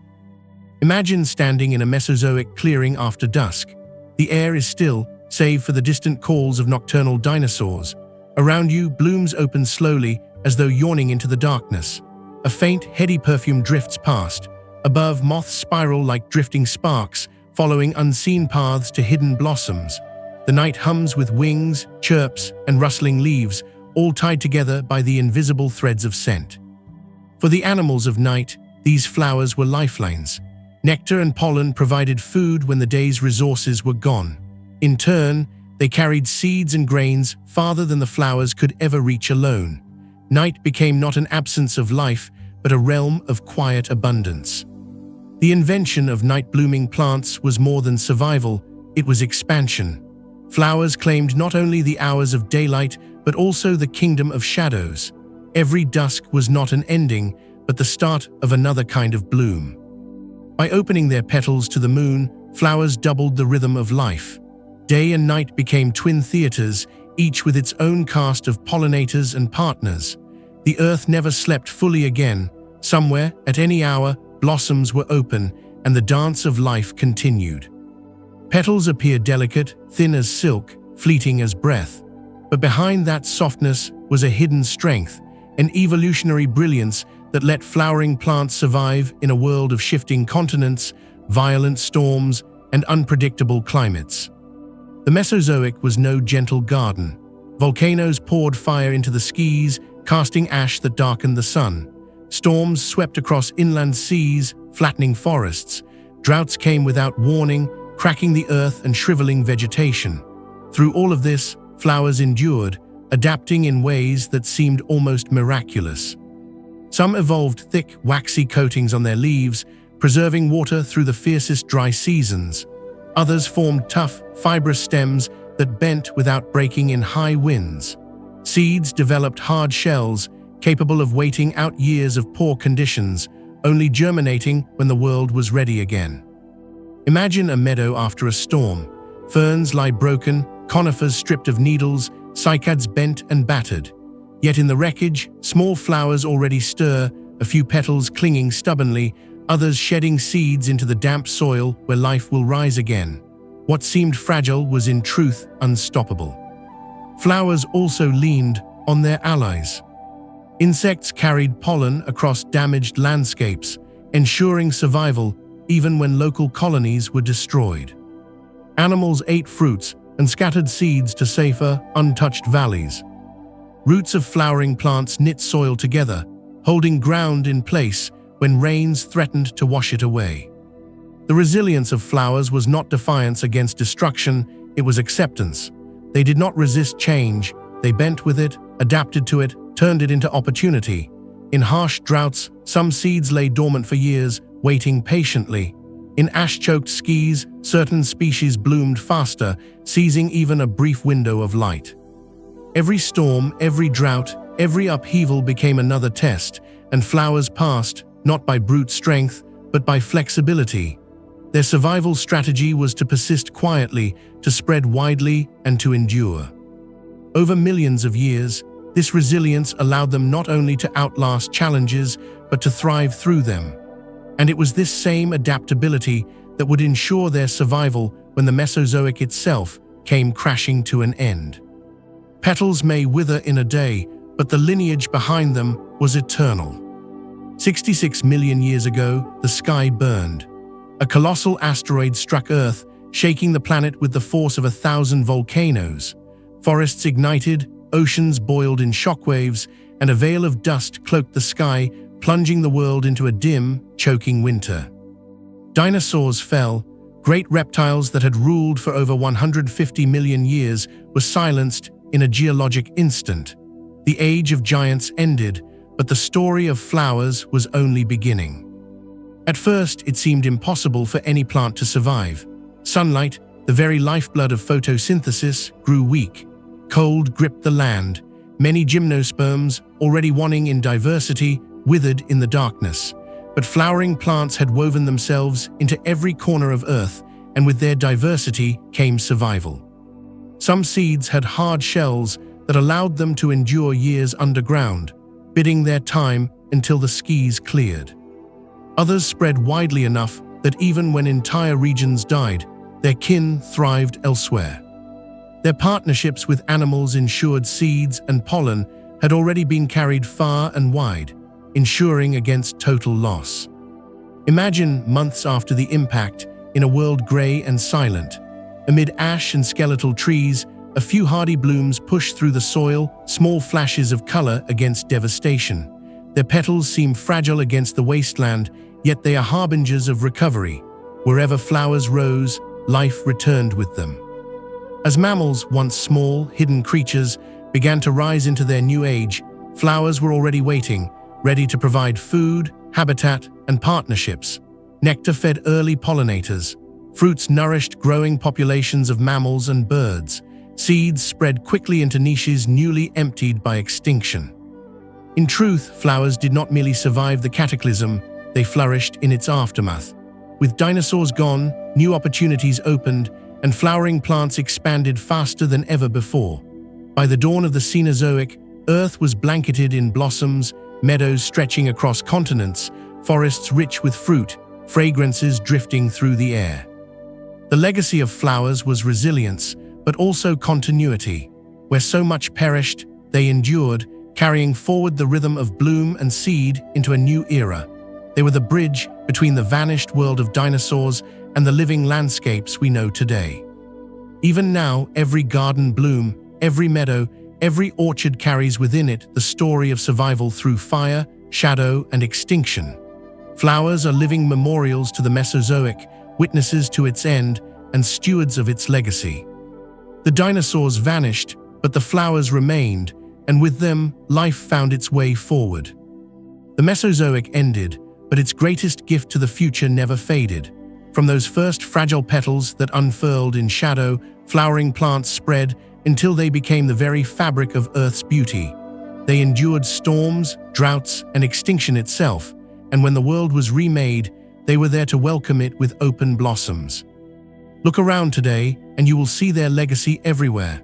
Imagine standing in a Mesozoic clearing after dusk. The air is still, save for the distant calls of nocturnal dinosaurs. Around you, blooms open slowly, as though yawning into the darkness. A faint, heady perfume drifts past, Above, moths spiral like drifting sparks, following unseen paths to hidden blossoms. The night hums with wings, chirps, and rustling leaves, all tied together by the invisible threads of scent. For the animals of night, these flowers were lifelines. Nectar and pollen provided food when the day's resources were gone. In turn, they carried seeds and grains farther than the flowers could ever reach alone. Night became not an absence of life, but a realm of quiet abundance. The invention of night-blooming plants was more than survival, it was expansion. Flowers claimed not only the hours of daylight, but also the kingdom of shadows. Every dusk was not an ending, but the start of another kind of bloom. By opening their petals to the moon, flowers doubled the rhythm of life. Day and night became twin theaters, each with its own cast of pollinators and partners. The earth never slept fully again. Somewhere, at any hour, blossoms were open, and the dance of life continued. Petals appeared delicate, thin as silk, fleeting as breath. But behind that softness was a hidden strength, an evolutionary brilliance that let flowering plants survive in a world of shifting continents, violent storms, and unpredictable climates. The Mesozoic was no gentle garden. Volcanoes poured fire into the skies, casting ash that darkened the sun. Storms swept across inland seas, flattening forests. Droughts came without warning, cracking the earth and shriveling vegetation. Through all of this, flowers endured, adapting in ways that seemed almost miraculous. Some evolved thick, waxy coatings on their leaves, preserving water through the fiercest dry seasons. Others formed tough, fibrous stems that bent without breaking in high winds. Seeds developed hard shells, capable of waiting out years of poor conditions, only germinating when the world was ready again. Imagine a meadow after a storm. Ferns lie broken, conifers stripped of needles, cycads bent and battered. Yet in the wreckage, small flowers already stir, a few petals clinging stubbornly, others shedding seeds into the damp soil where life will rise again. What seemed fragile was in truth unstoppable. Flowers also leaned on their allies. Insects carried pollen across damaged landscapes, ensuring survival even when local colonies were destroyed. Animals ate fruits and scattered seeds to safer, untouched valleys. Roots of flowering plants knit soil together, holding ground in place when rains threatened to wash it away. The resilience of flowers was not defiance against destruction, it was acceptance. They did not resist change, they bent with it, adapted to it, turned it into opportunity. In harsh droughts, some seeds lay dormant for years, waiting patiently. In ash-choked skies, certain species bloomed faster, seizing even a brief window of light. Every storm, every drought, every upheaval became another test, and flowers passed, not by brute strength, but by flexibility. Their survival strategy was to persist quietly, to spread widely, and to endure. Over millions of years, this resilience allowed them not only to outlast challenges, but to thrive through them. And it was this same adaptability that would ensure their survival when the Mesozoic itself came crashing to an end. Petals may wither in a day, but the lineage behind them was eternal. 66 million years ago, the sky burned. A colossal asteroid struck Earth, shaking the planet with the force of 1,000 volcanoes. Forests ignited, oceans boiled in shockwaves, and a veil of dust cloaked the sky, plunging the world into a dim, choking winter. Dinosaurs fell. Great reptiles that had ruled for over 150 million years were silenced in a geologic instant. The age of giants ended, but the story of flowers was only beginning. At first, it seemed impossible for any plant to survive. Sunlight, the very lifeblood of photosynthesis, grew weak. Cold gripped the land. Many gymnosperms, already wanting in diversity, withered in the darkness. But flowering plants had woven themselves into every corner of Earth, and with their diversity came survival. Some seeds had hard shells that allowed them to endure years underground, biding their time until the skies cleared. Others spread widely enough that even when entire regions died, their kin thrived elsewhere. Their partnerships with animals ensured seeds and pollen had already been carried far and wide, ensuring against total loss. Imagine months after the impact, in a world grey and silent. Amid ash and skeletal trees, a few hardy blooms push through the soil, small flashes of color against devastation. Their petals seem fragile against the wasteland, yet they are harbingers of recovery. Wherever flowers rose, life returned with them. As mammals, once small, hidden creatures, began to rise into their new age, flowers were already waiting, ready to provide food, habitat, and partnerships. Nectar fed early pollinators. Fruits nourished growing populations of mammals and birds. Seeds spread quickly into niches newly emptied by extinction. In truth, flowers did not merely survive the cataclysm, they flourished in its aftermath. With dinosaurs gone, new opportunities opened, and flowering plants expanded faster than ever before. By the dawn of the Cenozoic, Earth was blanketed in blossoms, meadows stretching across continents, forests rich with fruit, fragrances drifting through the air. The legacy of flowers was resilience, but also continuity. Where so much perished, they endured, carrying forward the rhythm of bloom and seed into a new era. They were the bridge between the vanished world of dinosaurs and the living landscapes we know today. Even now, every garden bloom, every meadow, every orchard carries within it the story of survival through fire, shadow, and extinction. Flowers are living memorials to the Mesozoic, witnesses to its end, and stewards of its legacy. The dinosaurs vanished, but the flowers remained, and with them, life found its way forward. The Mesozoic ended, but its greatest gift to the future never faded. From those first fragile petals that unfurled in shadow, flowering plants spread until they became the very fabric of Earth's beauty. They endured storms, droughts, and extinction itself, and when the world was remade, they were there to welcome it with open blossoms. Look around today, and you will see their legacy everywhere.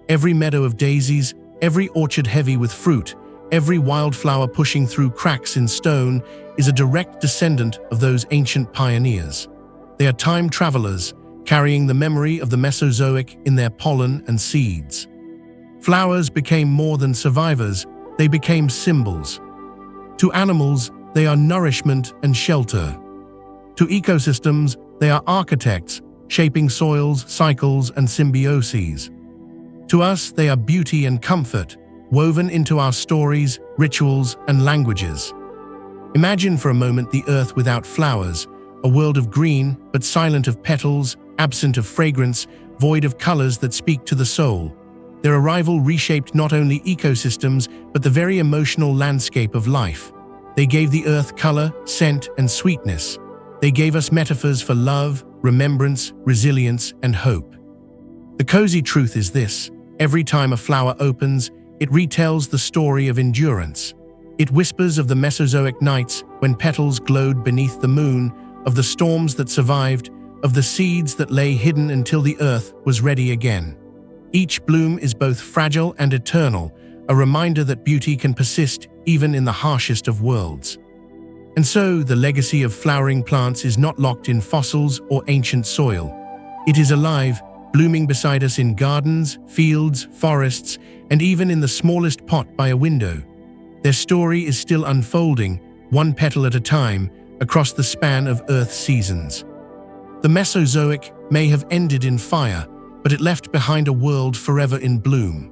Every meadow of daisies, every orchard heavy with fruit, every wildflower pushing through cracks in stone is a direct descendant of those ancient pioneers. They are time travelers, carrying the memory of the Mesozoic in their pollen and seeds. Flowers became more than survivors, they became symbols. To animals, they are nourishment and shelter. To ecosystems, they are architects, shaping soils, cycles, and symbioses. To us, they are beauty and comfort, woven into our stories, rituals, and languages. Imagine for a moment the earth without flowers, a world of green, but silent of petals, absent of fragrance, void of colors that speak to the soul. Their arrival reshaped not only ecosystems, but the very emotional landscape of life. They gave the earth color, scent, and sweetness. They gave us metaphors for love, remembrance, resilience, and hope. The cozy truth is this: every time a flower opens, it retells the story of endurance. It whispers of the Mesozoic nights when petals glowed beneath the moon, of the storms that survived, of the seeds that lay hidden until the earth was ready again. Each bloom is both fragile and eternal, a reminder that beauty can persist even in the harshest of worlds. And so, the legacy of flowering plants is not locked in fossils or ancient soil. It is alive, blooming beside us in gardens, fields, forests, and even in the smallest pot by a window. Their story is still unfolding, one petal at a time, across the span of Earth's seasons. The Mesozoic may have ended in fire, but it left behind a world forever in bloom.